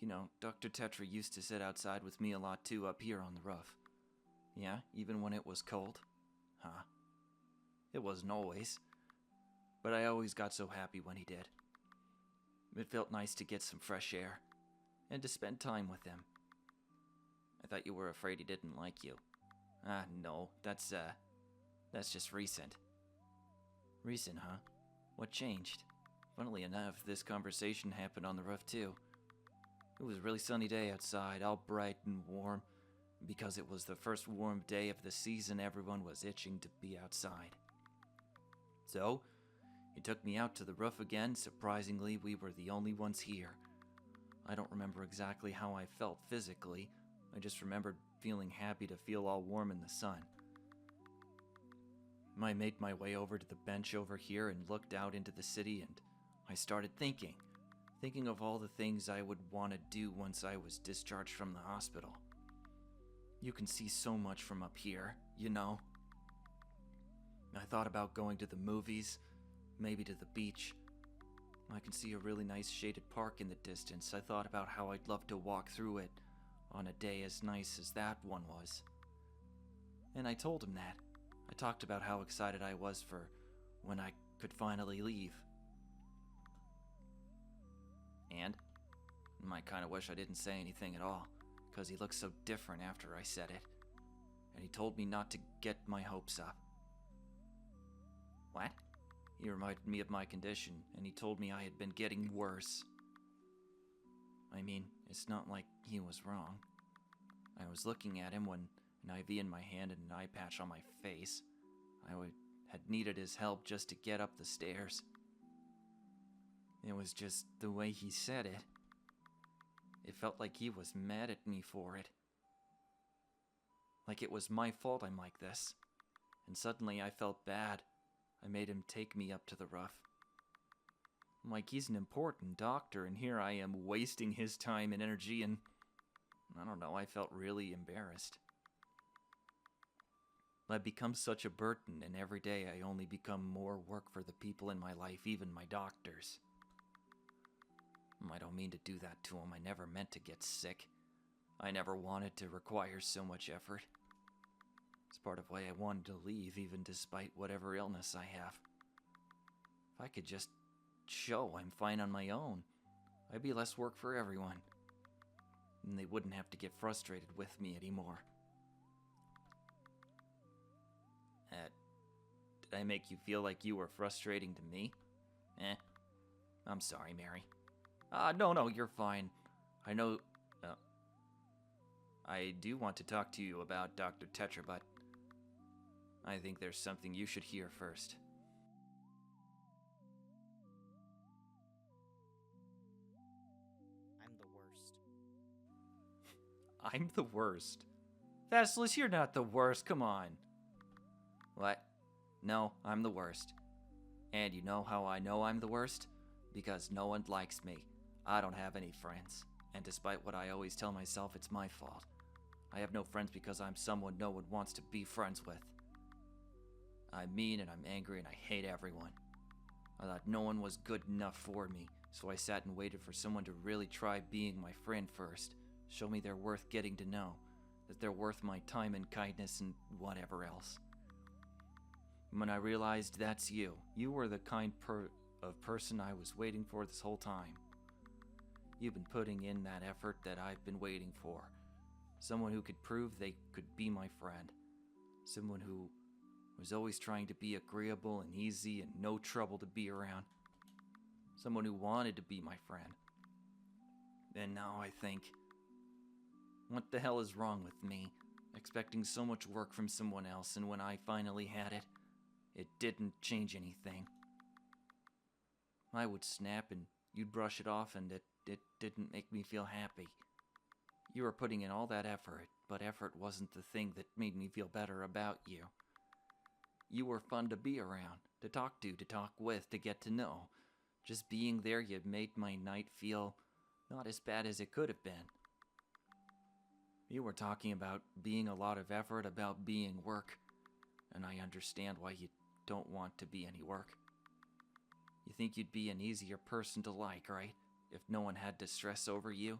You know, Dr. Tetra used to sit outside with me a lot too up here on the roof. Yeah, even when it was cold? Huh. It wasn't always. But I always got so happy when he did. It felt nice to get some fresh air, and to spend time with him. I thought you were afraid he didn't like you. No, that's just recent. Recent, huh? What changed? Funnily enough, this conversation happened on the roof too. It was a really sunny day outside, all bright and warm. Because it was the first warm day of the season, everyone was itching to be outside. So, he took me out to the roof again. Surprisingly, we were the only ones here. I don't remember exactly how I felt physically. I just remembered feeling happy to feel all warm in the sun. I made my way over to the bench over here and looked out into the city, and I started thinking of all the things I would want to do once I was discharged from the hospital. You can see so much from up here, you know. I thought about going to the movies, maybe to the beach. I can see a really nice shaded park in the distance. I thought about how I'd love to walk through it on a day as nice as that one was. And I told him that. I talked about how excited I was for when I could finally leave. And I kind of wish I didn't say anything at all, because he looked so different after I said it. And he told me not to get my hopes up. What? He reminded me of my condition, and he told me I had been getting worse. I mean, it's not like he was wrong. I was looking at him when an IV in my hand and an eye patch on my face. Had needed his help just to get up the stairs. It was just the way he said it. It felt like he was mad at me for it. Like it was my fault I'm like this. And suddenly I felt bad. I made him take me up to the roof. Like he's an important doctor, and here I am wasting his time and energy, and I don't know, I felt really embarrassed. I've become such a burden, and every day I only become more work for the people in my life, even my doctors. I don't mean to do that to him. I never meant to get sick. I never wanted to require so much effort. It's part of why I wanted to leave, even despite whatever illness I have. If I could just show I'm fine on my own, I'd be less work for everyone. And they wouldn't have to get frustrated with me anymore. Did I make you feel like you were frustrating to me? I'm sorry, Mary. No, you're fine. I know, I do want to talk to you about Dr. Tetra, but I think there's something you should hear first. I'm the worst. I'm the worst. Vasilis, you're not the worst, come on. What? No, I'm the worst. And you know how I know I'm the worst? Because no one likes me. I don't have any friends. And despite what I always tell myself, it's my fault. I have no friends because I'm someone no one wants to be friends with. I'm mean and I'm angry and I hate everyone. I thought no one was good enough for me, so I sat and waited for someone to really try being my friend first. Show me they're worth getting to know. That they're worth my time and kindness and whatever else. When I realized that's you. You were the kind of person I was waiting for this whole time. You've been putting in that effort that I've been waiting for. Someone who could prove they could be my friend. Someone who was always trying to be agreeable and easy and no trouble to be around. Someone who wanted to be my friend. And now I think, what the hell is wrong with me? Expecting so much work from someone else, and when I finally had it, it didn't change anything. I would snap and you'd brush it off, and it didn't make me feel happy. You were putting in all that effort, but effort wasn't the thing that made me feel better about you. You were fun to be around, to talk with, to get to know. Just being there, you made my night feel not as bad as it could have been. You were talking about being a lot of effort, about being work, and I understand why you don't want to be any work. You think you'd be an easier person to like, right? If no one had to stress over you?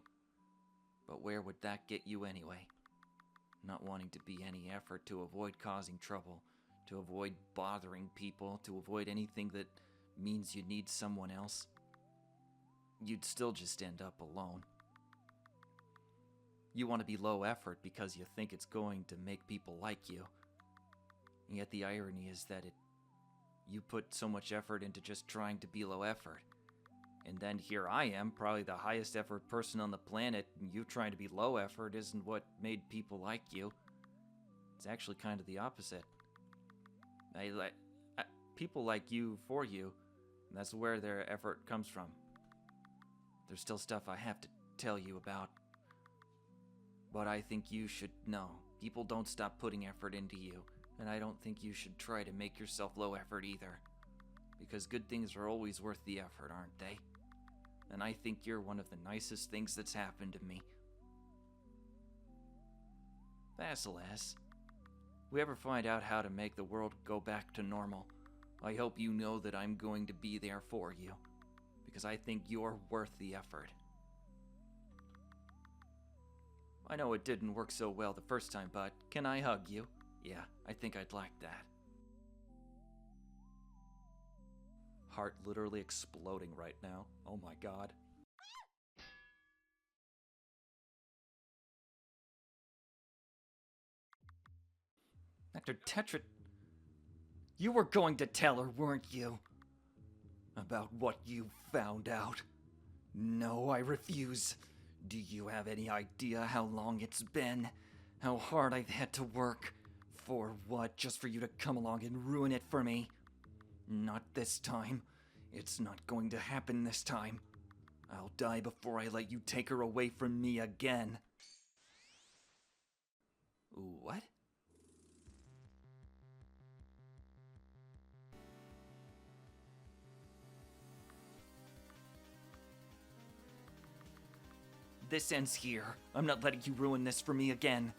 But where would that get you anyway? Not wanting to be any effort to avoid causing trouble, to avoid bothering people, to avoid anything that means you need someone else. You'd still just end up alone. You want to be low effort because you think it's going to make people like you. And yet the irony is that you put so much effort into just trying to be low effort. And then here I am, probably the highest effort person on the planet, and you trying to be low effort isn't what made people like you. It's actually kind of the opposite. People like you for you, and that's where their effort comes from. There's still stuff I have to tell you about. But I think you should know. People don't stop putting effort into you, and I don't think you should try to make yourself low effort either. Because good things are always worth the effort, aren't they? And I think you're one of the nicest things that's happened to me. Vasilis, if we ever find out how to make the world go back to normal, I hope you know that I'm going to be there for you. Because I think you're worth the effort. I know it didn't work so well the first time, but can I hug you? Yeah, I think I'd like that. Heart literally exploding right now. Oh my god. Dr. Tetra, you were going to tell her, weren't you? About what you found out. No, I refuse. Do you have any idea how long it's been? How hard I've had to work? For what? Just for you to come along and ruin it for me? Not this time. It's not going to happen this time. I'll die before I let you take her away from me again. What? This ends here. I'm not letting you ruin this for me again.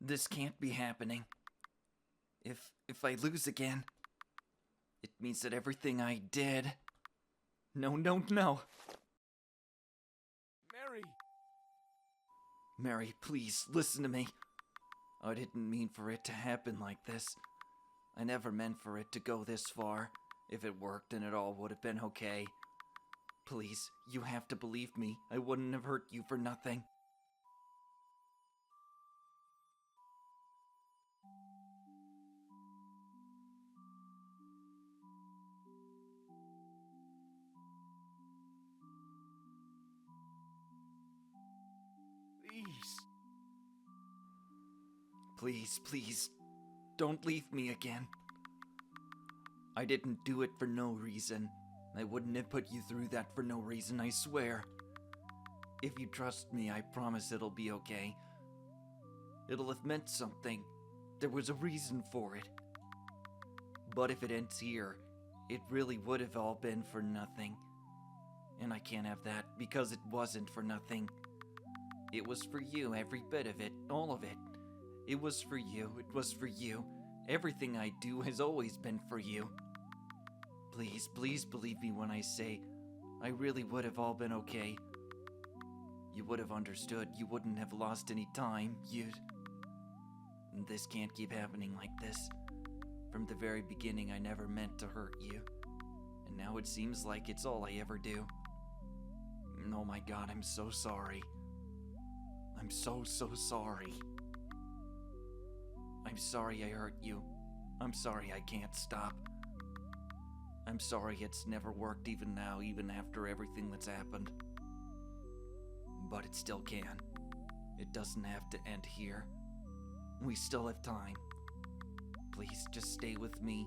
This can't be happening. If I lose again, it means that everything I did... No. Mary! Mary, please, listen to me. I didn't mean for it to happen like this. I never meant for it to go this far. If it worked, then it all would have been okay. Please, you have to believe me. I wouldn't have hurt you for nothing. Please. Please, don't leave me again. I didn't do it for no reason. I wouldn't have put you through that for no reason, I swear. If you trust me, I promise it'll be okay. It'll have meant something. There was a reason for it. But if it ends here, it really would have all been for nothing. And I can't have that, because it wasn't for nothing. It was for you, every bit of it, all of it. It was for you, it was for you. Everything I do has always been for you. Please, please believe me when I say, I really would have all been okay. You would have understood, you wouldn't have lost any time, This can't keep happening like this. From the very beginning, I never meant to hurt you. And now it seems like it's all I ever do. Oh my God, I'm so sorry. I'm so sorry. I'm sorry I hurt you. I'm sorry I can't stop. I'm sorry it's never worked even now, even after everything that's happened. But it still can. It doesn't have to end here. We still have time. Please, just stay with me.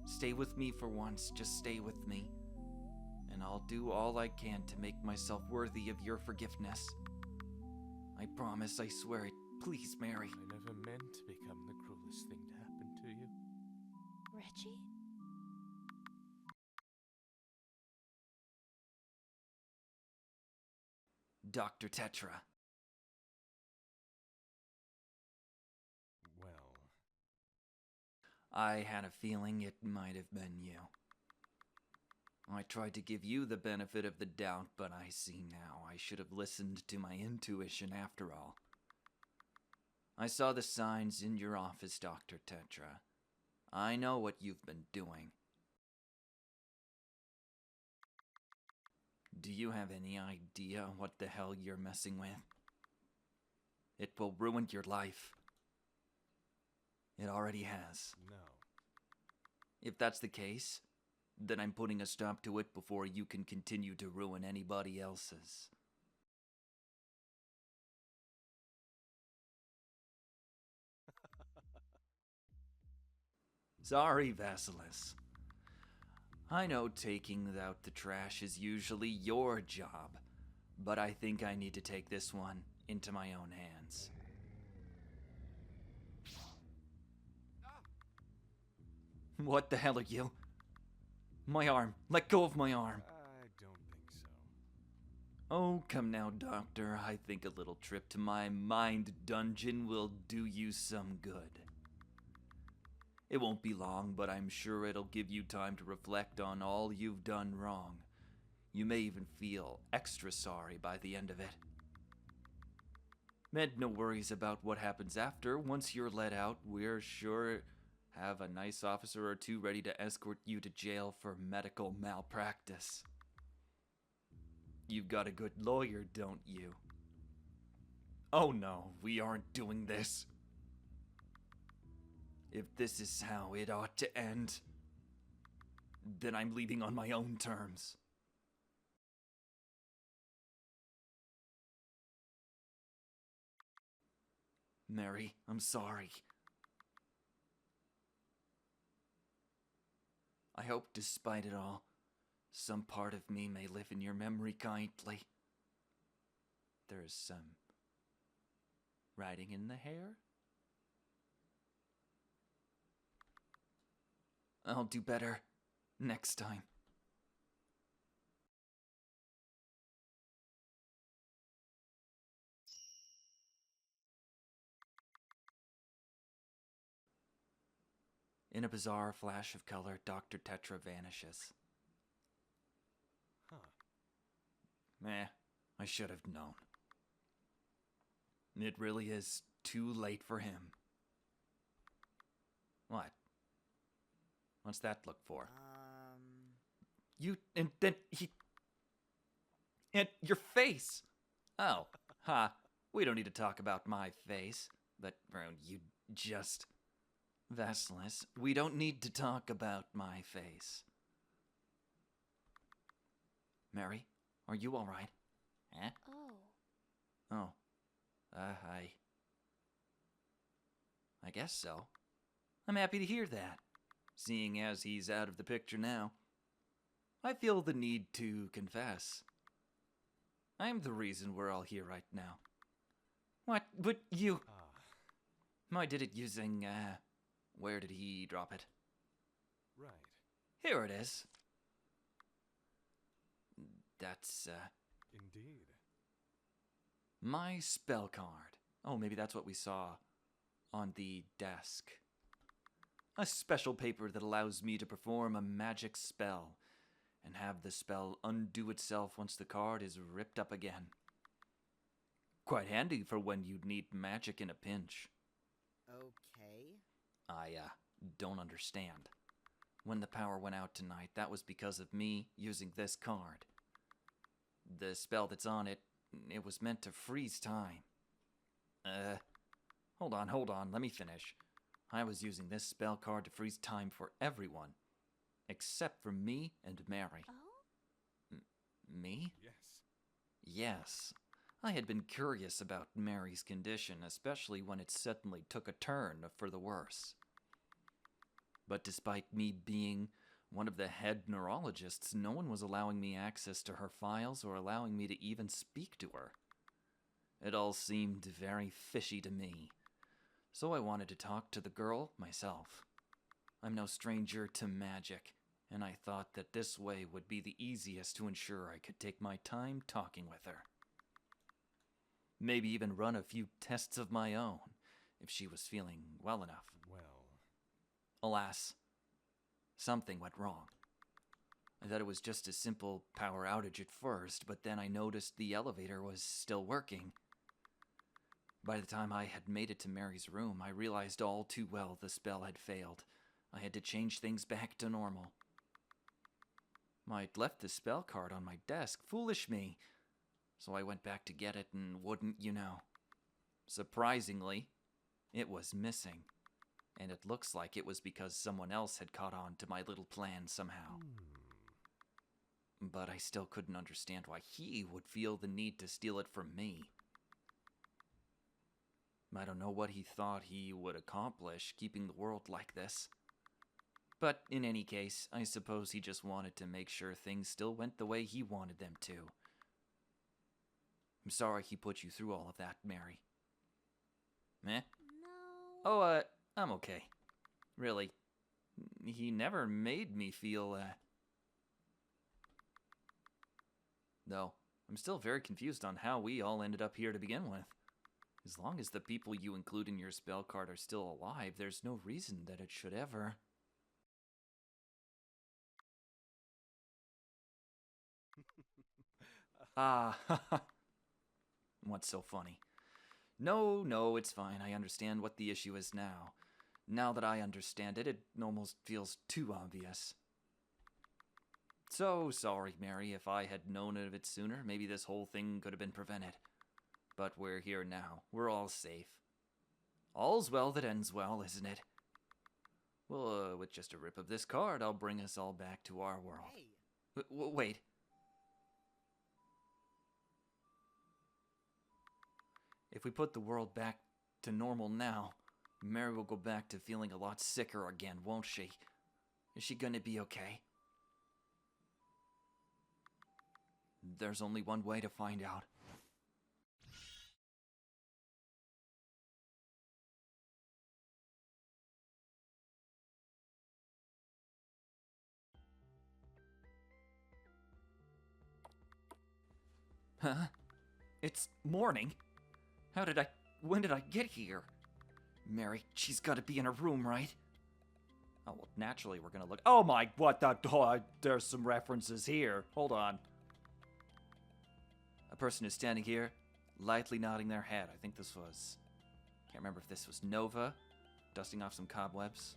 Stay with me for once, just stay with me. And I'll do all I can to make myself worthy of your forgiveness. I promise, I swear it. Please, Mary. I never meant to become the cruelest thing to happen to you. Reggie? Dr. Tetra. Well, I had a feeling it might have been you. I tried to give you the benefit of the doubt, but I see now I should have listened to my intuition after all. I saw the signs in your office, Dr. Tetra. I know what you've been doing. Do you have any idea what the hell you're messing with? It will ruin your life. It already has. no. If that's the case, then I'm putting a stop to it before you can continue to ruin anybody else's. Sorry, Vasilis. I know taking out the trash is usually your job, but I think I need to take this one into my own hands. What the hell are you? My arm. Let go of my arm. I don't think so. Oh, come now, Doctor. I think a little trip to my mind dungeon will do you some good. It won't be long, but I'm sure it'll give you time to reflect on all you've done wrong. You may even feel extra sorry by the end of it. And no worries about what happens after. Once you're let out, we're sure have a nice officer or two ready to escort you to jail for medical malpractice. You've got a good lawyer, don't you? Oh no, we aren't doing this. If this is how it ought to end, then I'm leaving on my own terms. Mary, I'm sorry. I hope despite it all, some part of me may live in your memory kindly. There's some writing in the hair? I'll do better next time. In a bizarre flash of color, Dr. Tetra vanishes. Huh. Meh, I should have known. It really is too late for him. What? What's that look for? You, and then he... And your face! Oh, ha. We don't need to talk about my face. But, you just... Vasilis, we don't need to talk about my face. Mary, are you alright? Huh? Oh. Oh. I guess so. I'm happy to hear that, seeing as he's out of the picture now. I feel the need to confess. I'm the reason we're all here right now. What? But you... I did it using, where did he drop it? Right. Here it is. That's, Indeed. my spell card. Oh, maybe that's what we saw on the desk. A special paper that allows me to perform a magic spell and have the spell undo itself once the card is ripped up again. Quite handy for when you need magic in a pinch. Okay. I, don't understand. When the power went out tonight, that was because of me using this card. The spell that's on it, it was meant to freeze time. Hold on, let me finish. I was using this spell card to freeze time for everyone, except for me and Mary. Oh? Me? Yes. Yes. I had been curious about Mary's condition, especially when it suddenly took a turn for the worse. But despite me being one of the head neurologists, no one was allowing me access to her files or allowing me to even speak to her. It all seemed very fishy to me, so I wanted to talk to the girl myself. I'm no stranger to magic, and I thought that this way would be the easiest to ensure I could take my time talking with her. Maybe even run a few tests of my own, if she was feeling well enough. Well. Alas, something went wrong. I thought it was just a simple power outage at first, but then I noticed the elevator was still working. By the time I had made it to Mary's room, I realized all too well the spell had failed. I had to change things back to normal. I'd left the spell card on my desk, foolish me. So I went back to get it, and wouldn't you know, surprisingly, it was missing. And it looks like it was because someone else had caught on to my little plan somehow. But I still couldn't understand why he would feel the need to steal it from me. I don't know what he thought he would accomplish keeping the world like this. But in any case, I suppose he just wanted to make sure things still went the way he wanted them to. I'm sorry he put you through all of that, Mary. Eh? No. Oh, I'm okay. Really. He never made me feel, Though, I'm still very confused on how we all ended up here to begin with. As long as the people you include in your spell card are still alive, there's no reason that it should ever... What's so funny? No, it's fine. I understand what the issue is now. Now that I understand it, it almost feels too obvious. So sorry, Mary. If I had known of it sooner, maybe this whole thing could have been prevented. But we're here now. We're all safe. All's well that ends well, isn't it? Well, with just a rip of this card, I'll bring us all back to our world. Hey. Wait. If we put the world back to normal now, Mary will go back to feeling a lot sicker again, won't she? Is she gonna be okay? There's only one way to find out. Huh? It's morning? When did I get here? Mary, she's gotta be in her room, right? Oh, well, naturally we're gonna look. Oh my, what the? Oh, there's some references here. Hold on. A person is standing here, lightly nodding their head. I think this was. Can't remember if this was Nova, dusting off some cobwebs.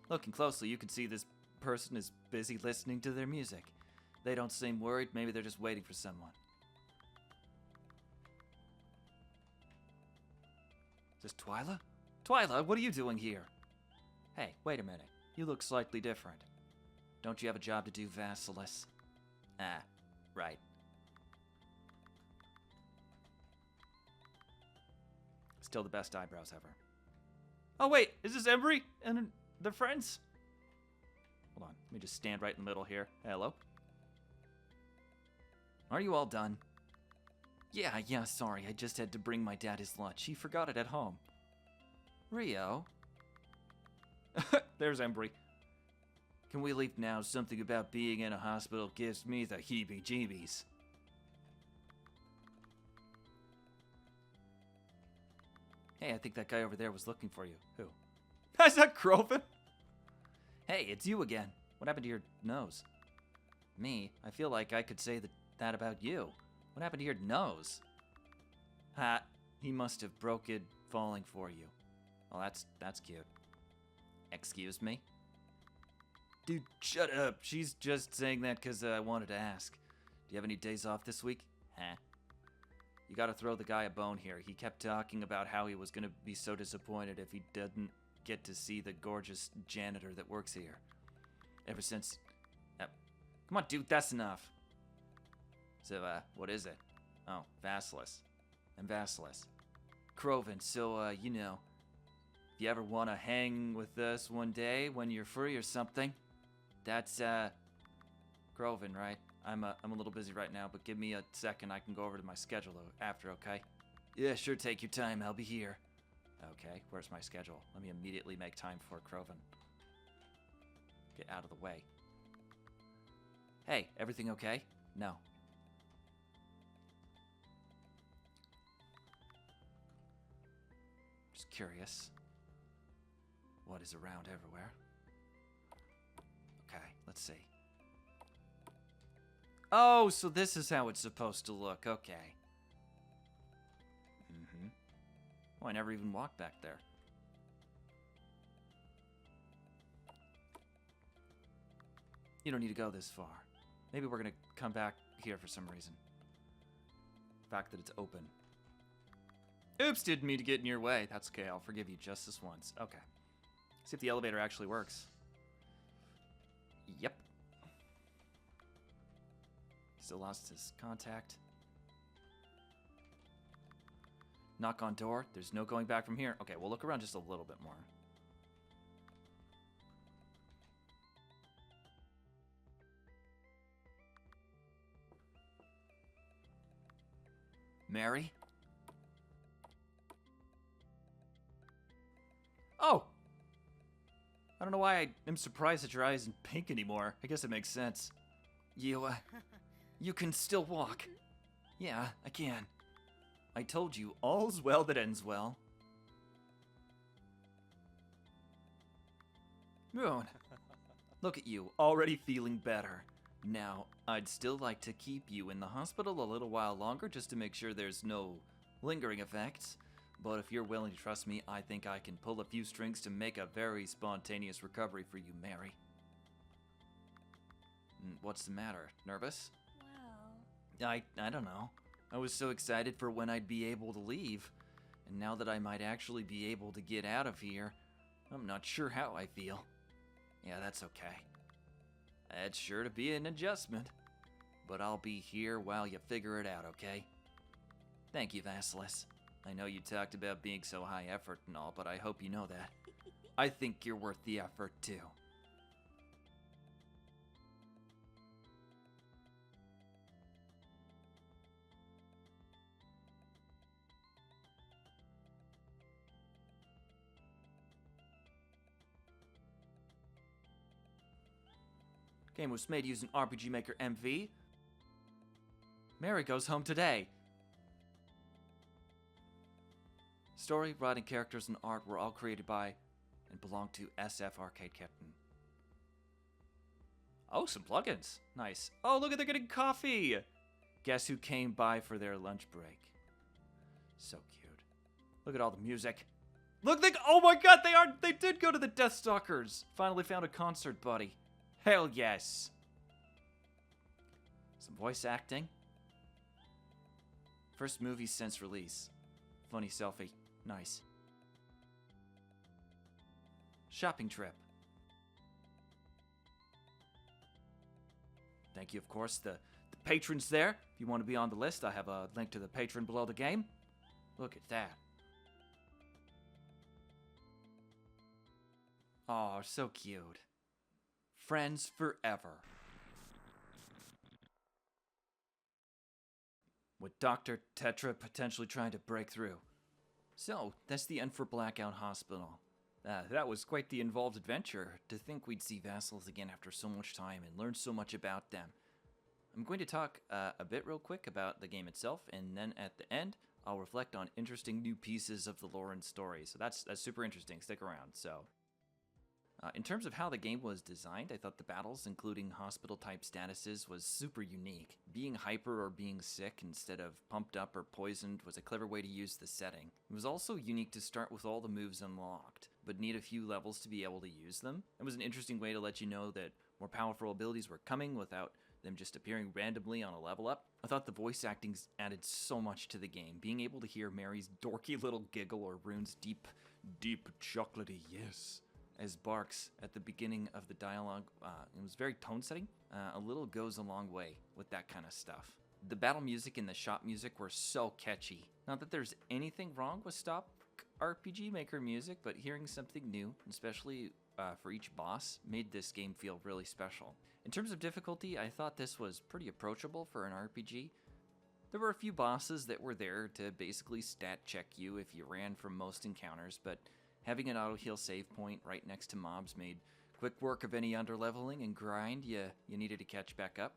Looking closely, you can see this person is busy listening to their music. They don't seem worried. Maybe they're just waiting for someone. Is this Twyla? Twyla, what are you doing here? Hey, wait a minute. You look slightly different. Don't you have a job to do, Vasilis? Ah, right. Still the best eyebrows ever. Oh wait, is this Embry and their friends? Hold on, let me just stand right in the middle here. Hello? Are you all done? Yeah, sorry, I just had to bring my dad his lunch. He forgot it at home. Rio? There's Embry. Can we leave now? Something about being in a hospital gives me the heebie-jeebies. Hey, I think that guy over there was looking for you. Who? Is that Croven? Hey, it's you again. What happened to your nose? Me? I feel like I could say that about you. What happened to your nose? Ha, he must have broke it falling for you. Well, that's cute. Excuse me? Dude, shut up. She's just saying that because I wanted to ask. Do you have any days off this week? Huh? You gotta throw the guy a bone here. He kept talking about how he was gonna be so disappointed if he didn't get to see the gorgeous janitor that works here. Ever since... come on, dude, that's enough. So, what is it? Oh, Vasilis. I'm Vasilis. Croven, so, you know, if you ever want to hang with us one day when you're free or something, that's, Croven, right? I'm a little busy right now, but give me a second. I can go over to my schedule after, okay? Yeah, sure, take your time. I'll be here. Okay, where's my schedule? Let me immediately make time for Croven. Get out of the way. Hey, everything okay? No. Just curious. What is around everywhere? Okay, let's see. Oh, so this is how it's supposed to look. Okay. Oh, I never even walked back there. You don't need to go this far. Maybe we're gonna come back here for some reason. The fact that it's open. Oops, didn't mean to get in your way. That's okay, I'll forgive you just this once. Okay. See if the elevator actually works. Yep. Still lost his contact. Knock on door. There's no going back from here. Okay, we'll look around just a little bit more. Mary? Oh! I don't know why I am surprised that your eye isn't pink anymore. I guess it makes sense. You can still walk. Yeah, I can. I told you, all's well that ends well. Moon, look at you, already feeling better. Now, I'd still like to keep you in the hospital a little while longer just to make sure there's no lingering effects. But if you're willing to trust me, I think I can pull a few strings to make a very spontaneous recovery for you, Mary. What's the matter? Nervous? Well... I don't know. I was so excited for when I'd be able to leave. And now that I might actually be able to get out of here, I'm not sure how I feel. Yeah, that's okay. That's sure to be an adjustment. But I'll be here while you figure it out, okay? Thank you, Vasilis. I know you talked about being so high effort and all, but I hope you know that. I think you're worth the effort, too. Game was made using RPG Maker MV. Mary goes home today. Story, writing, characters, and art were all created by and belong to SF Arcadekitten. Oh, some plugins. Nice. Oh, look at they're getting coffee. Guess who came by for their lunch break? So cute. Look at all the music. Look, oh my god, they did go to the Deathstalkers. Finally found a concert buddy. Hell yes. Some voice acting. First movie since release. Funny selfie. Nice. Shopping trip. Thank you, of course, the patrons there. If you want to be on the list, I have a link to the patron below the game. Look at that. Oh, so cute. Friends forever. With Dr. Tetra potentially trying to break through. So, that's the end for Blackout Hospital. That was quite the involved adventure. To think we'd see Vasilis again after so much time and learn so much about them. I'm going to talk a bit real quick about the game itself, and then at the end, I'll reflect on interesting new pieces of the lore and story. So that's super interesting. Stick around. So, in terms of how the game was designed, I thought the battles, including hospital-type statuses, was super unique. Being hyper or being sick instead of pumped up or poisoned was a clever way to use the setting. It was also unique to start with all the moves unlocked, but need a few levels to be able to use them. It was an interesting way to let you know that more powerful abilities were coming without them just appearing randomly on a level up. I thought the voice acting added so much to the game. Being able to hear Mary's dorky little giggle or Rune's deep chocolatey yes as barks at the beginning of the dialogue, it was very tone-setting. A little goes a long way with that kind of stuff. The battle music and the shop music were so catchy. Not that there's anything wrong with stock RPG Maker music, but hearing something new, especially for each boss, made this game feel really special. In terms of difficulty, I thought this was pretty approachable for an RPG. There were a few bosses that were there to basically stat check you if you ran from most encounters, but having an auto-heal save point right next to mobs made quick work of any underleveling and grind you needed to catch back up.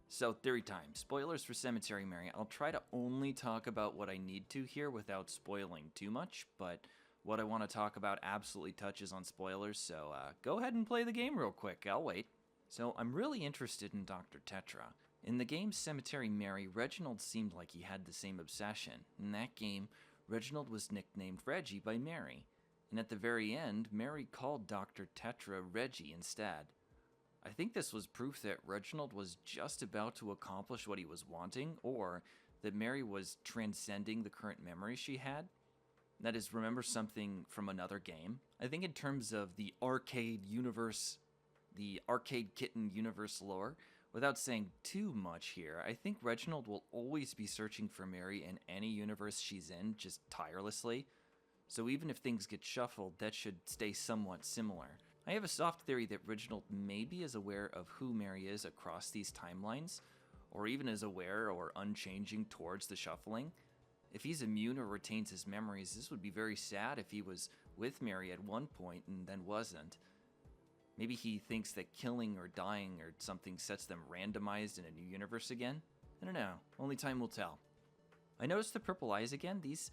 So, theory time. Spoilers for Cemetery Mary. I'll try to only talk about what I need to here without spoiling too much, but what I want to talk about absolutely touches on spoilers, so go ahead and play the game real quick. I'll wait. So, I'm really interested in Dr. Tetra. In the game Cemetery Mary, Reginald seemed like he had the same obsession. In that game, Reginald was nicknamed Reggie by Mary, and at the very end, Mary called Dr. Tetra Reggie instead. I think this was proof that Reginald was just about to accomplish what he was wanting, or that Mary was transcending the current memory she had. That is, remember something from another game. I think in terms of the arcade universe, the Arcadekitten universe lore, without saying too much here, I think Reginald will always be searching for Mary in any universe she's in, just tirelessly. So even if things get shuffled, that should stay somewhat similar. I have a soft theory that Reginald maybe is aware of who Mary is across these timelines, or even is aware or unchanging towards the shuffling. If he's immune or retains his memories, this would be very sad if he was with Mary at one point and then wasn't. Maybe he thinks that killing or dying or something sets them randomized in a new universe again? I don't know. Only time will tell. I noticed the purple eyes again. These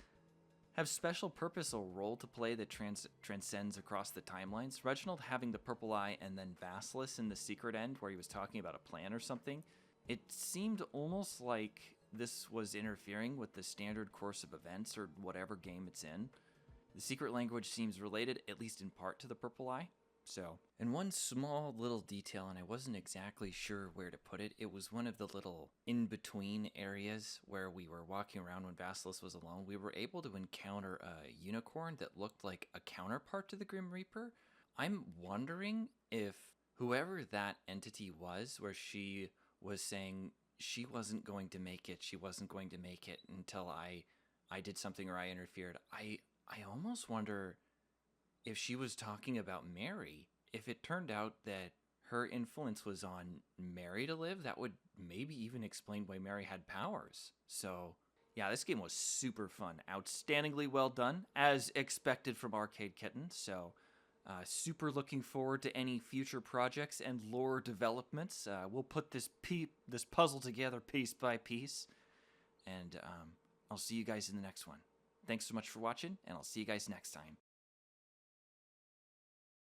have special purpose or role to play that transcends across the timelines. Reginald having the purple eye and then Vasilis in the secret end where he was talking about a plan or something. It seemed almost like this was interfering with the standard course of events or whatever game it's in. The secret language seems related, at least in part, to the purple eye. So, and one small little detail, and I wasn't exactly sure where to put it, it was one of the little in-between areas where we were walking around when Vasilis was alone. We were able to encounter a unicorn that looked like a counterpart to the Grim Reaper. I'm wondering if whoever that entity was, where she was saying she wasn't going to make it until I did something or I interfered. I almost wonder if she was talking about Mary. If it turned out that her influence was on Mary to live, that would maybe even explain why Mary had powers. So, yeah, this game was super fun. Outstandingly well done, as expected from Arcadekitten. So, super looking forward to any future projects and lore developments. We'll put this puzzle together piece by piece. And I'll see you guys in the next one. Thanks so much for watching, and I'll see you guys next time.